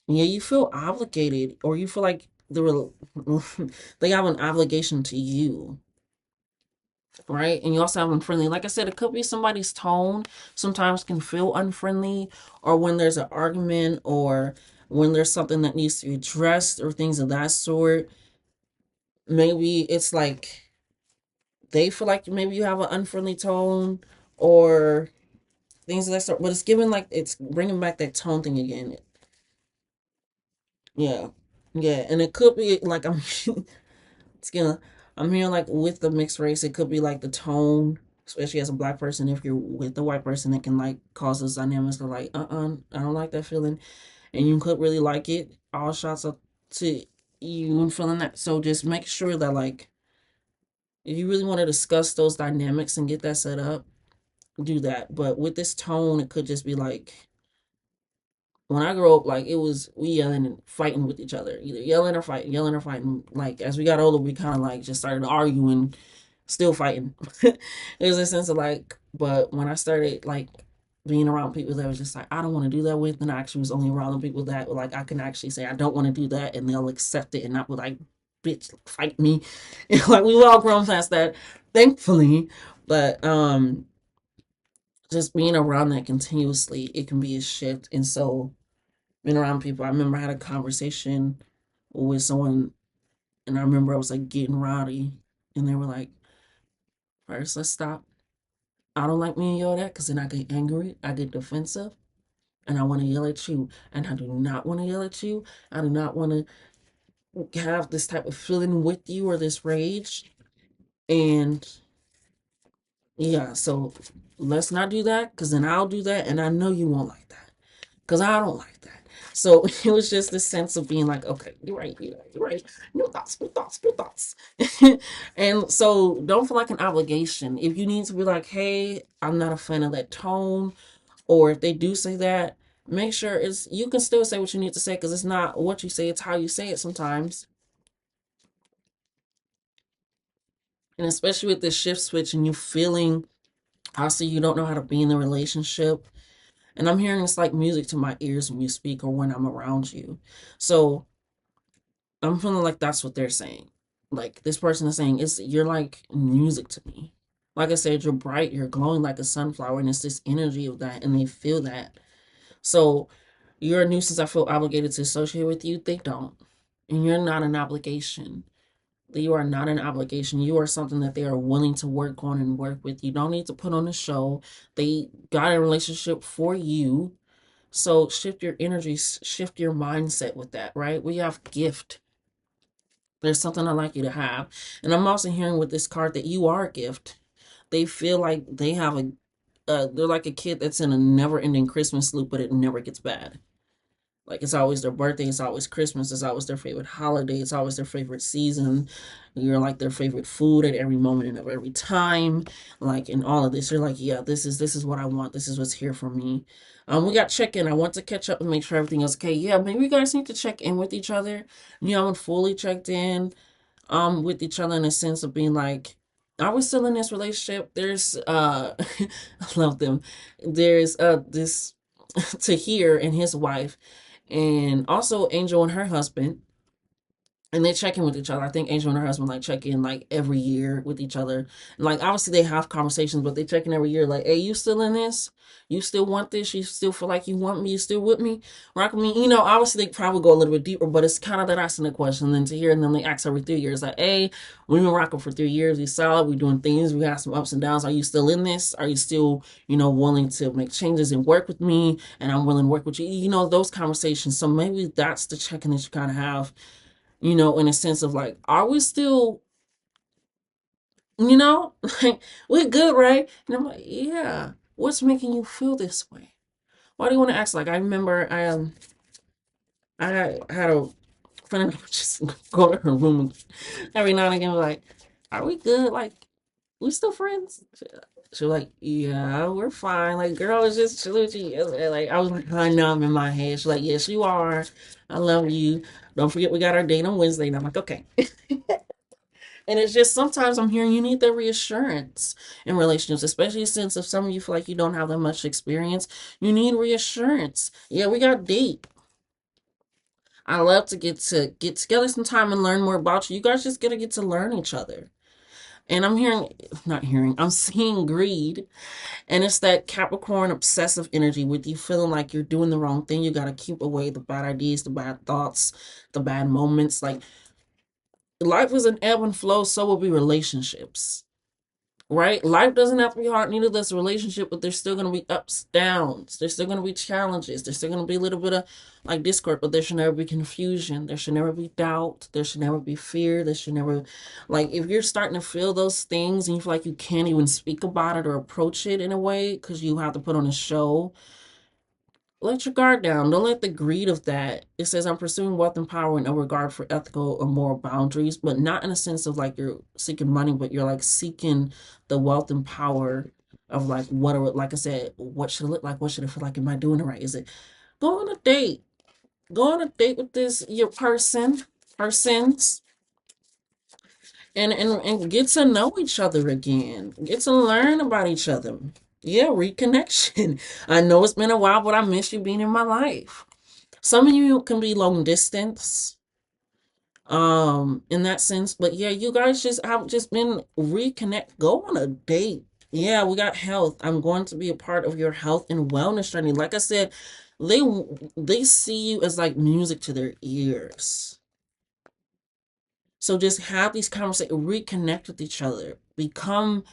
yeah, you feel obligated, or you feel like they have an obligation to you, right? And you also have unfriendly. Like I said, it could be somebody's tone sometimes can feel unfriendly, or when there's an argument, or when there's something that needs to be addressed, or things of that sort. maybe it's like they feel like maybe you have an unfriendly tone or things of that sort. But it's giving like it's bringing back that tone thing again. Yeah, yeah, and it could be like I'm it's gonna I'm hearing like with the mixed race, it could be like the tone, especially as a black person. If you're with a white person, it can like cause those dynamics to like I don't like that feeling, and you could really like it. All shots up to you and feeling that. So just make sure that like if you really want to discuss those dynamics and get that set up, do that. But with this tone, it could just be like when I grew up, like it was we yelling and fighting with each other, either yelling or fighting, yelling or fighting. Like as we got older, we kind of like just started arguing, still fighting. There's a sense of like, but when I started like being around people that was just like I don't want to do that with, and I actually was only around the people that like I can actually say I don't want to do that, and they'll accept it and not be like, bitch, fight me. And like we've all grown past that, thankfully. But just being around that continuously, it can be a shift, and so been around people. I remember I had a conversation with someone, and I remember I was like getting rowdy, and they were like, "First, let's stop. I don't like being yelled at because then I get angry, I get defensive, and I want to yell at you. And I do not want to yell at you. I do not want to have this type of feeling with you or this rage. And yeah, so let's not do that because then I'll do that, and I know you won't like that." Because I don't like that. So it was just this sense of being like, okay, you're right, you're right. New thoughts, new thoughts, new thoughts. And so don't feel like an obligation. If you need to be like, hey, I'm not a fan of that tone, or if they do say that, make sure it's you can still say what you need to say because it's not what you say, it's how you say it sometimes. And especially with this shift switch and you feeling also you don't know how to be in the relationship. And I'm hearing it's like music to my ears when you speak or when I'm around you. So I'm feeling like that's what they're saying. Like this person is saying, it's you're like music to me. Like I said, you're bright, you're glowing like a sunflower, and it's this energy of that, and they feel that. So you're a nuisance I feel obligated to associate with you. They don't. And you're not an obligation. You are not an obligation. You are something that they are willing to work on and work with. You don't need to put on a show. They got a relationship for you. So shift your energy, shift your mindset with that, right? We have gift. There's something I'd like you to have. And I'm also hearing with this card that you are a gift. They feel like they have they're like a kid that's in a never ending Christmas loop, but it never gets bad. Like it's always their birthday, it's always Christmas, it's always their favorite holiday, it's always their favorite season. You're like their favorite food at every moment and of every time. Like in all of this, you're like, yeah, this is what I want. This is what's here for me. We got check in. I want to catch up and make sure everything is okay. Yeah, maybe you guys need to check in with each other. You haven't fully checked in with each other in a sense of being like, are we still in this relationship? There's I love them. There's this Tahir and his wife, and also Angel and her husband, and they check in with each other. I think Angel and her husband like check in like every year with each other. And like obviously they have conversations, but they check in every year. Like, hey, you still in this? You still want this? You still feel like you want me? You still with me? Rock with me? You know, obviously they probably go a little bit deeper, but it's kind of that asking the question. And then to hear and then they ask every 3 years, like, hey, we've been rocking for 3 years. We solid. We doing things. We got some ups and downs. Are you still in this? Are you still, willing to make changes and work with me? And I'm willing to work with you. You know, those conversations. So maybe that's the check-in that you kind of have, in a sense of like, are we still, like, we're good, right? And I'm like, yeah. What's making you feel this way? Why do you want to ask? Like, I remember I had a friend that would just go to her room and every now and again, like, are we good? Like, we still friends? She was like, yeah, we're fine. Like, girl, it's just chilling with you yesterday. Like, I was like, I know I'm in my head. She's like, yes, you are. I love you. Don't forget we got our date on Wednesday. And I'm like, okay. And it's just sometimes I'm hearing you need that reassurance in relationships, especially since if some of you feel like you don't have that much experience, you need reassurance. Yeah, we got deep. I love to get together sometime and learn more about you. You guys just gotta get to learn each other. And I'm hearing, not hearing, I'm seeing greed. And it's that Capricorn obsessive energy with you feeling like you're doing the wrong thing. You gotta keep away the bad ideas, the bad thoughts, the bad moments. Like life is an ebb and flow, so will be relationships. Right? Life doesn't have to be hard, neither does a relationship, but there's still gonna be ups, downs. There's still gonna be challenges. There's still gonna be a little bit of like discord, but there should never be confusion. There should never be doubt. There should never be fear. There should never like if you're starting to feel those things and you feel like you can't even speak about it or approach it in a way because you have to put on a show, let your guard down. Don't let the greed of that. It says, I'm pursuing wealth and power in no regard for ethical or moral boundaries, but not in a sense of like you're seeking money, but you're like seeking the wealth and power of like what are like I said, what should it look like? What should it feel like? Am I doing it right? Is it go on a date? Go on a date with this your persons and get to know each other again. Get to learn about each other. Yeah, reconnection. I know it's been a while, but I miss you being in my life. Some of you can be long distance, in that sense, but yeah, you guys just have just been reconnect. Go on a date. Yeah, we got health. I'm going to be a part of your health and wellness journey. Like I said, they they see you as like music to their ears. So just have these conversations, reconnect with each other, become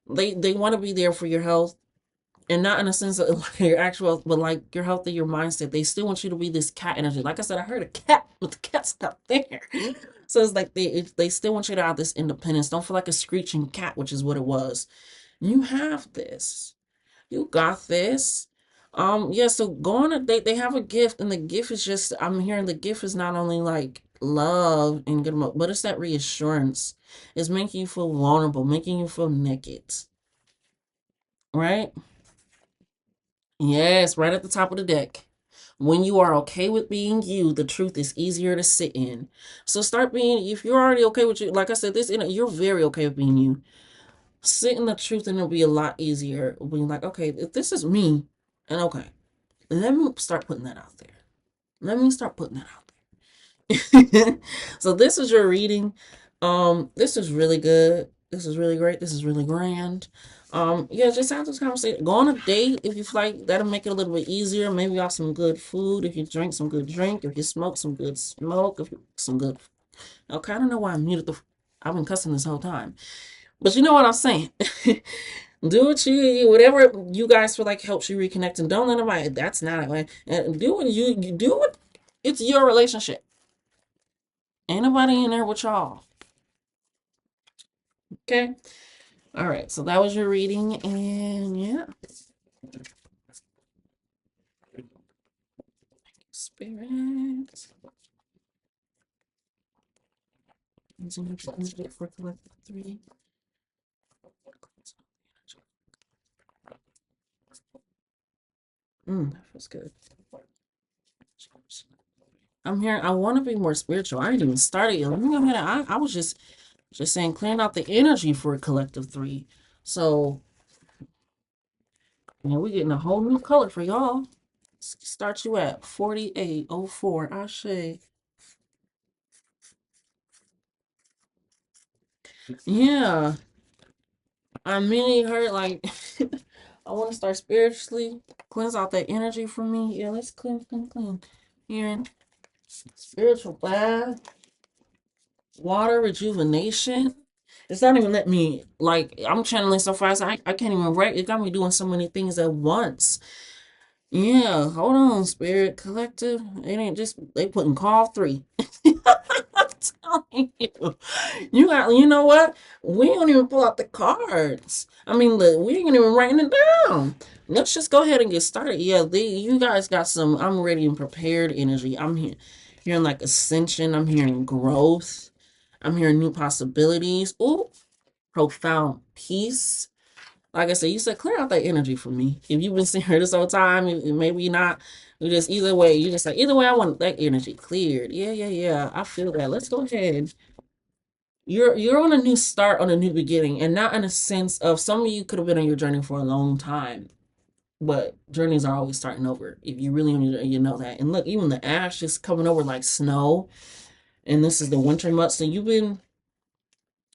they want to be there for your health, and not in a sense of like your actual health, but like your health and your mindset. They still want you to be this cat energy. Like I said, I heard a cat, but the cat's not there. So it's like they still want you to have this independence. Don't feel like a screeching cat, which is what it was. You have this. You got this. Yeah, so go on a date. They have a gift, and the gift is just I'm hearing the gift is not only like love and good, but it's that reassurance. It's making you feel vulnerable, making you feel naked. Right? Yes, right at the top of the deck. When you are okay with being you, the truth is easier to sit in. So start being, if you're already okay with you, like I said, you're very okay with being you. Sit in the truth and it'll be a lot easier. Being like, okay, if this is me, and okay, let me start putting that out there. Let me start putting that out there. So this is your reading. This is really good. This is really great. This is really grand. Yeah, just have this conversation. Go on a date if you feel like that'll make it a little bit easier. Maybe have some good food. If you drink some good drink. If you smoke some good smoke. If you some good. Okay, I don't know why I muted the. I've been cussing this whole time, but you know what I'm saying. Do what whatever you guys feel like helps you reconnect, and don't let nobody. That's not it. And do what you do. What it's your relationship. Ain't nobody in there with y'all. Okay. All right. So that was your reading, and yeah, spirit. Using your energy for collective three. That feels good. I'm here. I want to be more spiritual. I didn't even start it yet. Let me go ahead. I was just saying, clearing out the energy for a collective three. So, we're getting a whole new color for y'all. Start you at 4804. Ashe. Yeah. I really heard like I want to start spiritually. Cleanse out that energy from me. Yeah, let's clean. Here. Spiritual bath. Water rejuvenation. It's not even let me like I'm channeling so fast I can't even write. It got me doing so many things at once. Yeah, hold on, spirit collective. It ain't just they putting call three. I'm telling you. You know what? We don't even pull out the cards. I mean, look, we ain't even writing it down. Let's just go ahead and get started. Yeah, you guys got some I'm ready and prepared energy. I'm hearing like ascension. I'm hearing growth. I'm hearing new possibilities. Ooh, profound peace. Like I said, you said clear out that energy for me. If you've been sitting here this whole time, maybe not. You just either way. You just like either way. I want that energy cleared. Yeah. I feel that. Let's go ahead. You're on a new start, on a new beginning, and not in a sense of some of you could have been on your journey for a long time, but journeys are always starting over. If you really you know that. And look, even the ash is coming over like snow, and this is the winter months. So you've been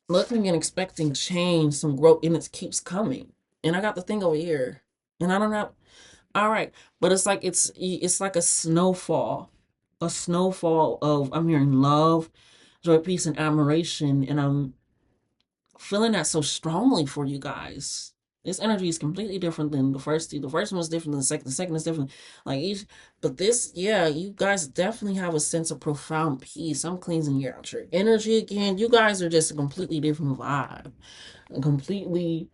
looking and expecting change, some growth, and it keeps coming. And I got the thing over here, and I don't know. All right, but it's like a snowfall of I'm hearing love. joy, peace, and admiration. And I'm feeling that so strongly for you guys. This energy is completely different than the first two. The first one was different than the second. The second is different. Like each, but this, yeah, you guys definitely have a sense of profound peace. I'm cleansing you out your energy again. You guys are just a completely different vibe. A completely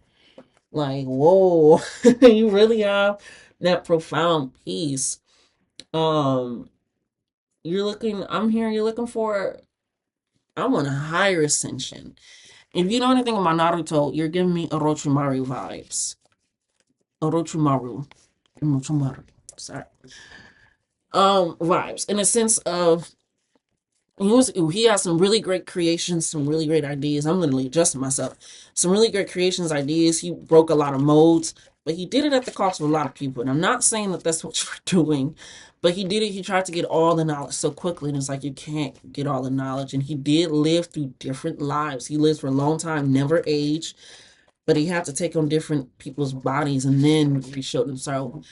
like, whoa, you really have that profound peace. Um, you're looking. I'm hearing you're looking for. I want a higher ascension. If you know anything about Naruto, you're giving me Orochimaru vibes. Orochimaru. Orochimaru. Sorry. Vibes. In a sense of he has some really great creations, some really great ideas. I'm literally adjusting myself. Some really great creations, ideas. He broke a lot of molds, but he did it at the cost of a lot of people. And I'm not saying that that's what you're doing, but he did it. He tried to get all the knowledge so quickly, and it's like you can't get all the knowledge. And he did live through different lives. He lived for a long time, never aged, but he had to take on different people's bodies, and then he showed himself.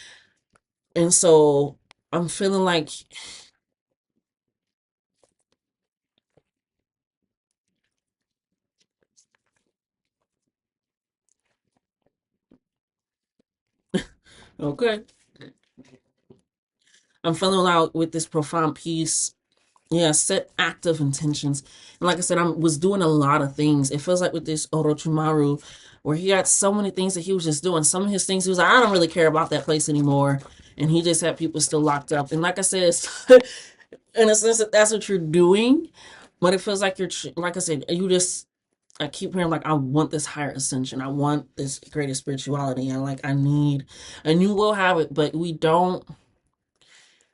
And so I'm feeling like, okay, I'm feeling out with this profound peace. Yeah, set active intentions. And like I said, I was doing a lot of things. It feels like with this Orochimaru, where he had so many things that he was just doing. Some of his things, he was like, I don't really care about that place anymore. And he just had people still locked up. And like I said, in a sense that that's what you're doing. But it feels like like I said, you just, I keep hearing like, I want this higher ascension. I want this greater spirituality. And like, I need, and you will have it, but we don't.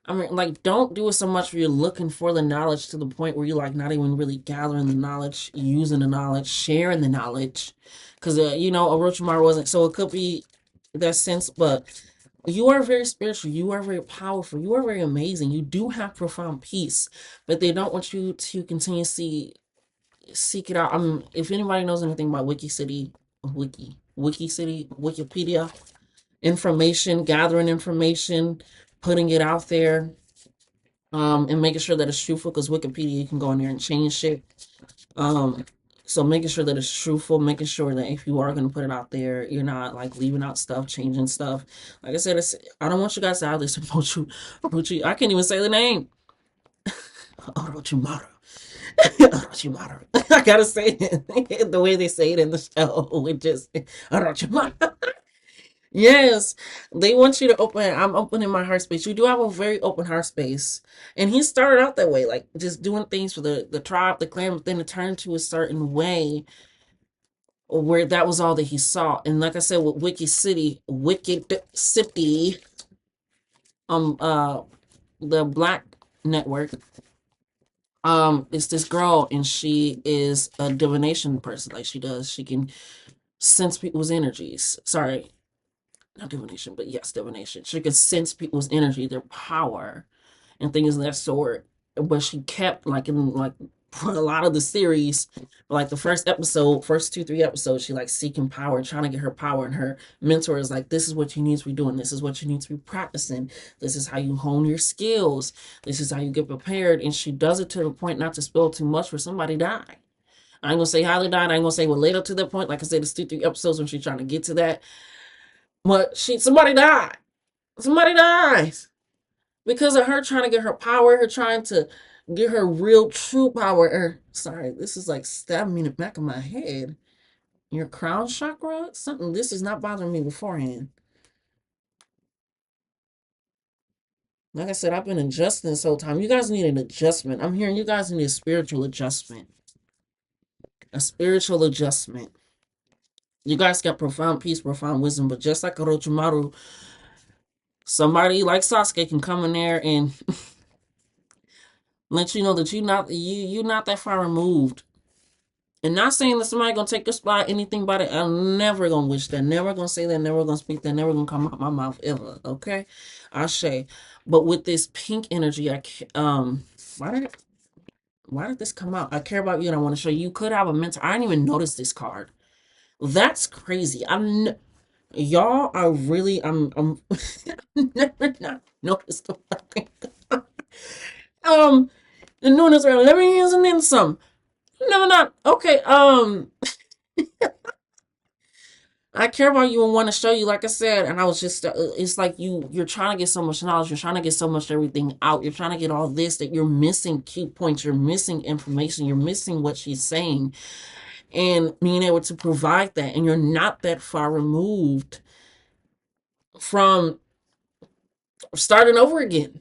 I mean, like, don't do it so much where you're looking for the knowledge to the point where you're like not even really gathering the knowledge, using the knowledge, sharing the knowledge. Because, Orochimaru wasn't, so it could be that sense, but you are very spiritual. You are very powerful. You are very amazing. You do have profound peace, but they don't want you to continuously seek it out. If anybody knows anything about Wiki City, Wikipedia, information, gathering information, putting it out there, and making sure that it's truthful, because Wikipedia, you can go in there and change shit. Um, so making sure that it's truthful, making sure that if you are going to put it out there, you're not like leaving out stuff, changing stuff. Like I said, I don't want you guys to have this Orochi. I can't even say the name. Orochimaru. Orochimaru. I gotta say it the way they say it in the show, which is Orochimaru. Yes, they want you to open. I'm opening my heart space. You do have a very open heart space, and he started out that way, like just doing things for the tribe, the clan, but then it turned to a certain way where that was all that he saw. And like I said, with Wicked City, um, uh, the Black Network, it's this girl, and she is a divination person. Like she can sense people's energies. Sorry, not divination, but yes, divination. She could sense people's energy, their power, and things of that sort. But she kept like in like for a lot of the series, like the first 2, 3 episodes, she like seeking power, trying to get her power, and her mentor is like, "This is what you need to be doing. This is what you need to be practicing. This is how you hone your skills. This is how you get prepared." And she does it to the point, not to spill too much, where somebody died. I ain't gonna say how they died. I ain't gonna say what led up to that point. Like I said, it's 2, 3 episodes when she's trying to get to that. But somebody died. Somebody dies because of her trying to get her power, her trying to get her real true power. Sorry, this is like stabbing me in the back of my head. Your crown chakra? Something, this is not bothering me beforehand. Like I said, I've been adjusting this whole time. You guys need an adjustment. I'm hearing you guys need a spiritual adjustment. A spiritual adjustment. You guys got profound peace, profound wisdom, but just like Orochimaru, somebody like Sasuke can come in there and let you know that you're not that far removed. And not saying that somebody gonna take your spot, anything about it. I'm never gonna wish that, never gonna say that, never gonna speak that, never gonna come out my mouth ever. Okay, Ashe. But with this pink energy, why did this come out? I care about you, and I want to show you. You could have a mentor. I didn't even notice this card. That's crazy. Y'all are really. I'm never not noticed the fucking. The newness early. Let me use and then some. No, not okay. I care about you and want to show you, like I said, and I was just, it's like you're trying to get so much knowledge, you're trying to get so much everything out, you're trying to get all this that you're missing key points, you're missing information, you're missing what she's saying, and being able to provide that, and you're not that far removed from starting over again.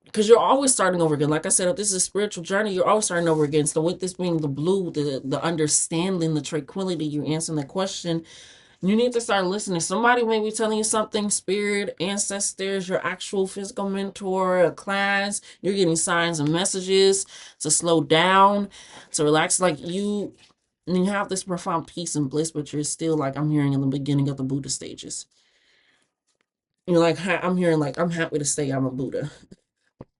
Because you're always starting over again. Like I said, if this is a spiritual journey, you're always starting over again. So with this being the blue, the understanding, the tranquility, you answering that question, you need to start listening. Somebody may be telling you something, spirit, ancestors, your actual physical mentor, a class. You're getting signs and messages to slow down, to relax. Like you have this profound peace and bliss, but you're still like I'm hearing in the beginning of the Buddha stages. You're like, I'm hearing like I'm happy to say I'm a Buddha.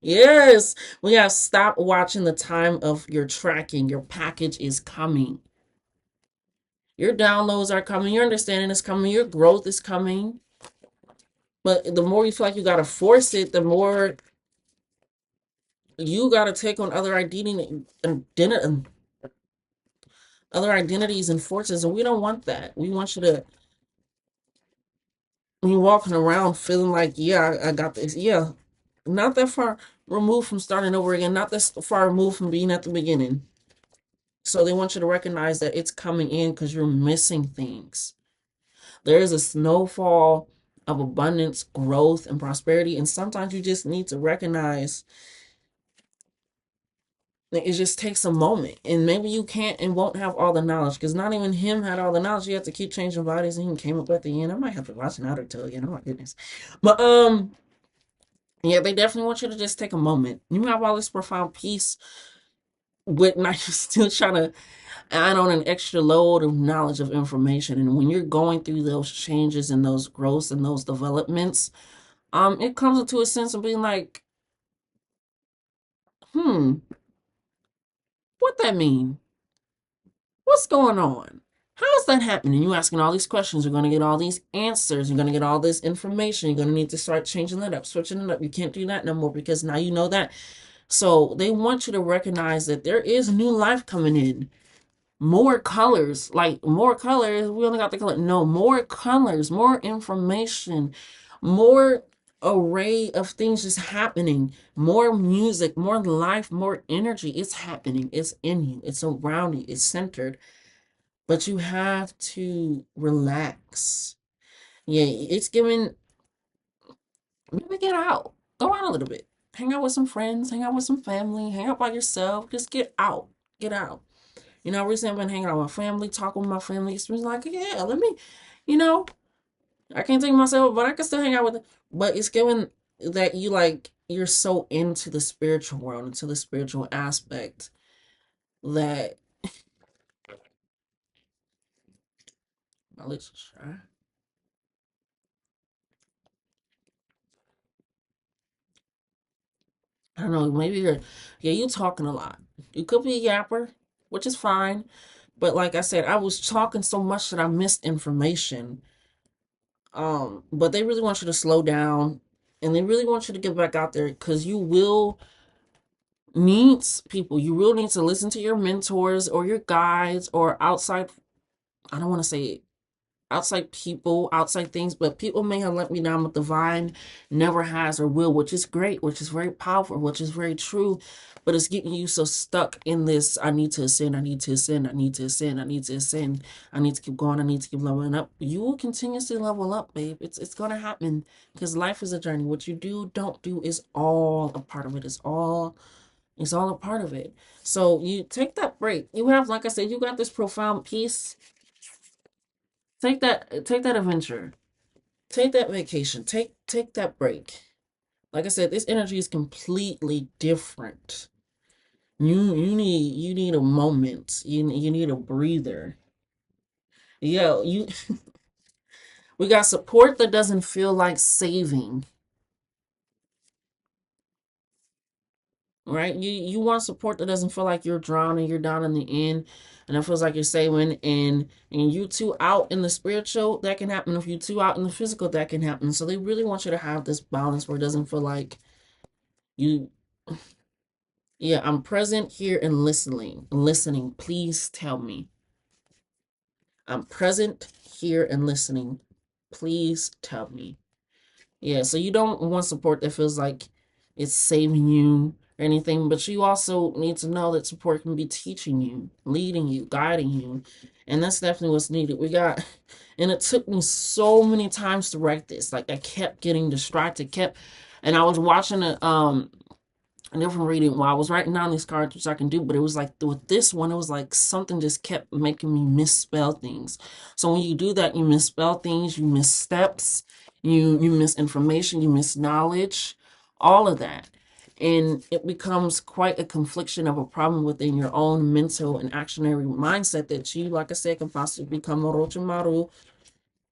Yes, we have stopped watching the time of your tracking. Your package is coming. Your downloads are coming. Your understanding is coming. Your growth is coming. But the more you feel like you gotta force it, the more you gotta take on other identities and forces, and we don't want that. We want you to be walking around feeling like, yeah, I got this. Yeah, not that far removed from starting over again. Not that far removed from being at the beginning. So they want you to recognize that it's coming in because you're missing things. There is a snowfall of abundance, growth, and prosperity, and sometimes you just need to recognize it just takes a moment, and maybe you can't and won't have all the knowledge because not even him had all the knowledge. You have to keep changing bodies, and he came up at the end. I might have to watch an outer tell you. Oh my goodness, but yeah, they definitely want you to just take a moment. You have all this profound peace, but now you're still trying to add on an extra load of knowledge of information. And when you're going through those changes and those growths and those developments, it comes into a sense of being like, hmm, what that mean? What's going on? How is that happening? You're asking all these questions. You're going to get all these answers. You're going to get all this information. You're going to need to start changing that up, switching it up. You can't do that no more because now you know that. So they want you to recognize that there is new life coming in. More colors, like more colors. We only got the color. No, more colors, more information, more array of things just happening, more music, more life, more energy. It's happening. It's in you. It's around you. It's centered. But you have to relax. Yeah, it's giving. Maybe get out. Go out a little bit. Hang out with some friends. Hang out with some family. Hang out by yourself. Just get out. Get out. You know, recently I've been hanging out with my family, talking with my family. It's been like, yeah, let me, you know, I can't take myself, but I can still hang out with them. But it's given that you like, you're so into the spiritual world, into the spiritual aspect that, well, let's try. I don't know, maybe yeah, you talking a lot. You could be a yapper, which is fine. But like I said, I was talking so much that I missed information. But they really want you to slow down and they really want you to get back out there because you will needs people. You will need to listen to your mentors or your guides or outside. I don't want to say outside people, outside things, but people may have let me down, but divine never has or will, which is great, which is very powerful, which is very true. But it's getting you so stuck in this. I need to ascend. I need to ascend. I need to ascend. I need to ascend. I need to keep going. I need to keep leveling up. You will continuously level up, babe. It's gonna happen because life is a journey. What you do, don't do is all a part of it. It's all a part of it. So you take that break. You have, like I said, you got this profound peace. Take that adventure. Take that vacation. Take that break. Like I said, this energy is completely different. You need a moment. You need a breather. Yo, we got support that doesn't feel like saving. Right? You want support that doesn't feel like you're drowning, you're down in the end, and it feels like you're saving. And you two out in the spiritual, that can happen. If you two out in the physical, that can happen. So they really want you to have this balance where it doesn't feel like you Yeah, I'm present here and listening. Listening. Please tell me. I'm present here and listening. Please tell me. Yeah, so you don't want support that feels like it's saving you or anything, but you also need to know that support can be teaching you, leading you, guiding you. And that's definitely what's needed. And it took me so many times to write this. Like I kept getting distracted, and I was watching a different reading while I was writing down these cards, which I can do, but it was like with this one, it was like something just kept making me misspell things. So when you do that, you misspell things, you miss steps, you miss information, you miss knowledge, all of that. And it becomes quite a confliction of a problem within your own mental and actionary mindset that you, like I said, can possibly become Orochimaru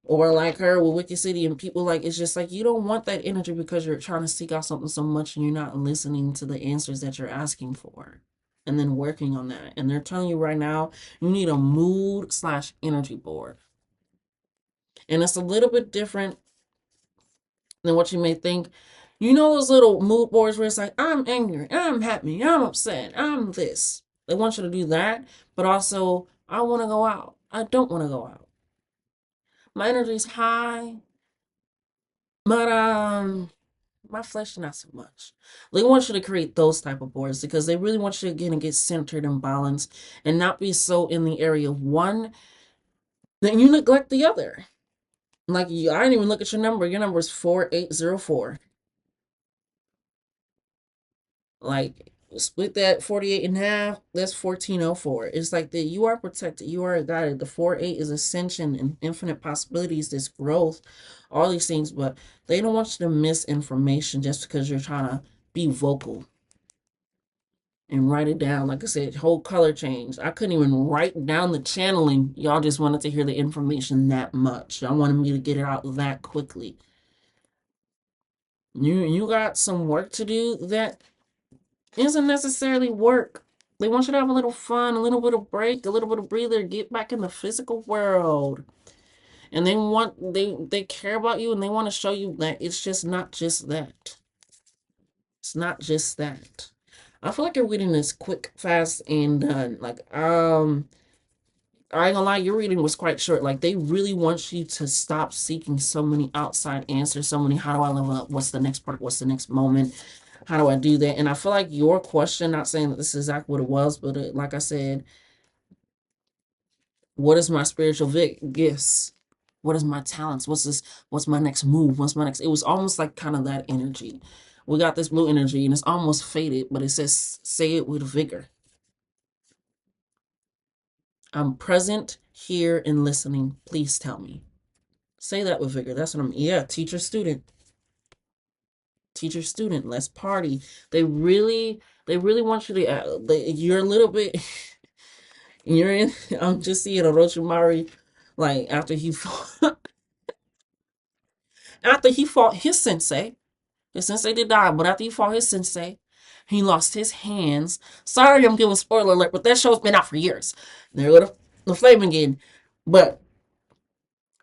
or like her with Wicked City and people. Like it's just like you don't want that energy because you're trying to seek out something so much and you're not listening to the answers that you're asking for and then working on that. And they're telling you right now you need a mood slash energy board. And it's a little bit different than what you may think. You know those little mood boards where it's like I'm angry, I'm happy, I'm upset, I'm this. They want you to do that, but also I want to go out, I don't want to go out, my energy's high, but my flesh not so much. They want you to create those type of boards because they really want you to get centered and balanced and not be so in the area of one that you neglect the other. Like you, I didn't even look at your number. Your number is 4804. Like split that 48 in half, that's 1404. It's like that you are protected, you are guided. The 4-8 is ascension and infinite possibilities, this growth, all these things, but they don't want you to miss information just because you're trying to be vocal and write it down. Like I said, whole color change. I couldn't even write down the channeling. Y'all just wanted to hear the information that much. Y'all wanted me to get it out that quickly. You got some work to do that isn't necessarily work. They want you to have a little fun, a little bit of break, a little bit of breather, get back in the physical world. And they care about you and they want to show you that it's just not just that. It's not just that. I feel like your reading is quick, fast, and done. Like, I ain't gonna lie, your reading was quite short. Like, they really want you to stop seeking so many outside answers, so many, how do I level up? What's the next part? What's the next moment? How do I do that? And I feel like your question, not saying that this is exactly what it was, but like I said, what is my spiritual gifts? What is my talents? What's this? What's my next move? What's my next? It was almost like kind of that energy. We got this blue energy and it's almost faded, but it says, say it with vigor. I'm present here and listening. Please tell me. Say that with vigor. That's what I'm. Yeah, teacher student. Teacher student. Let's party. They really want you to. You're a little bit. You're in. I'm just seeing Orochimaru, like after he fought, after he fought his sensei. His sensei did die, but after he fought his sensei, he lost his hands. Sorry, I'm giving spoiler alert, but that show's been out for years. There go the flame again. But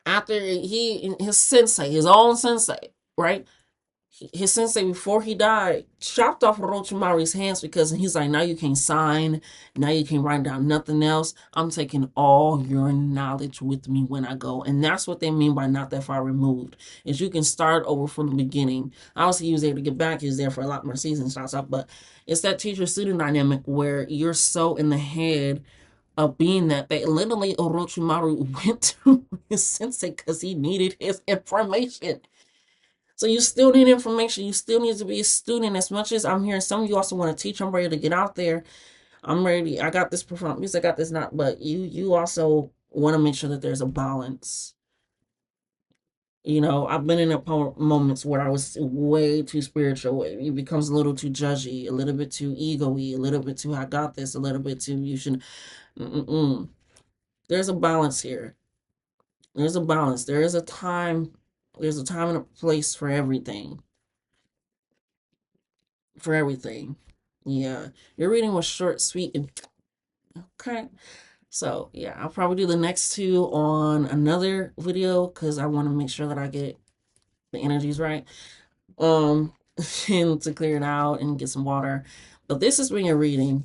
after his sensei, his own sensei, right? His sensei, before he died, chopped off Orochimaru's hands because he's like, now you can't sign, now you can't write down nothing else. I'm taking all your knowledge with me when I go. And that's what they mean by not that far removed, is you can start over from the beginning. Obviously, he was able to get back. He was there for a lot more seasons, shots out, but it's that teacher-student dynamic where you're so in the head of being that literally Orochimaru went to his sensei because he needed his information. So you still need information. You still need to be a student. As much as I'm hearing some of you also want to teach, I'm ready to get out there. I'm ready. I got this performance. I got this not. But you also want to make sure that there's a balance. You know, I've been in moments where I was way too spiritual. It becomes a little too judgy, a little bit too ego-y, a little bit too I got this, a little bit too you should. Mm-mm. There's a balance here. There's a balance. There is a time. There's a time and a place for everything. For everything. Yeah. Your reading was short, sweet, and okay. So yeah, I'll probably do the next two on another video because I want to make sure that I get the energies right. Um and to clear it out and get some water. But this has been your reading.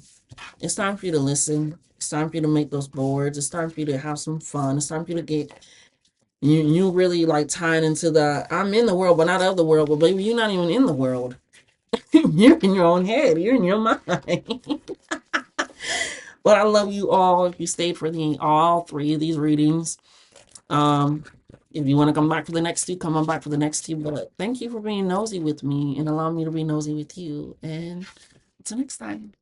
It's time for you to listen. It's time for you to make those boards. It's time for you to have some fun. It's time for you to get you really like tying into the I'm in the world, but not of the world. But baby, you're not even in the world. You're in your own head. You're in your mind. But I love you all. If you stayed for the all three of these readings, um, if you want to come back for the next two, come on back for the next two. But thank you for being nosy with me and allowing me to be nosy with you. And until next time.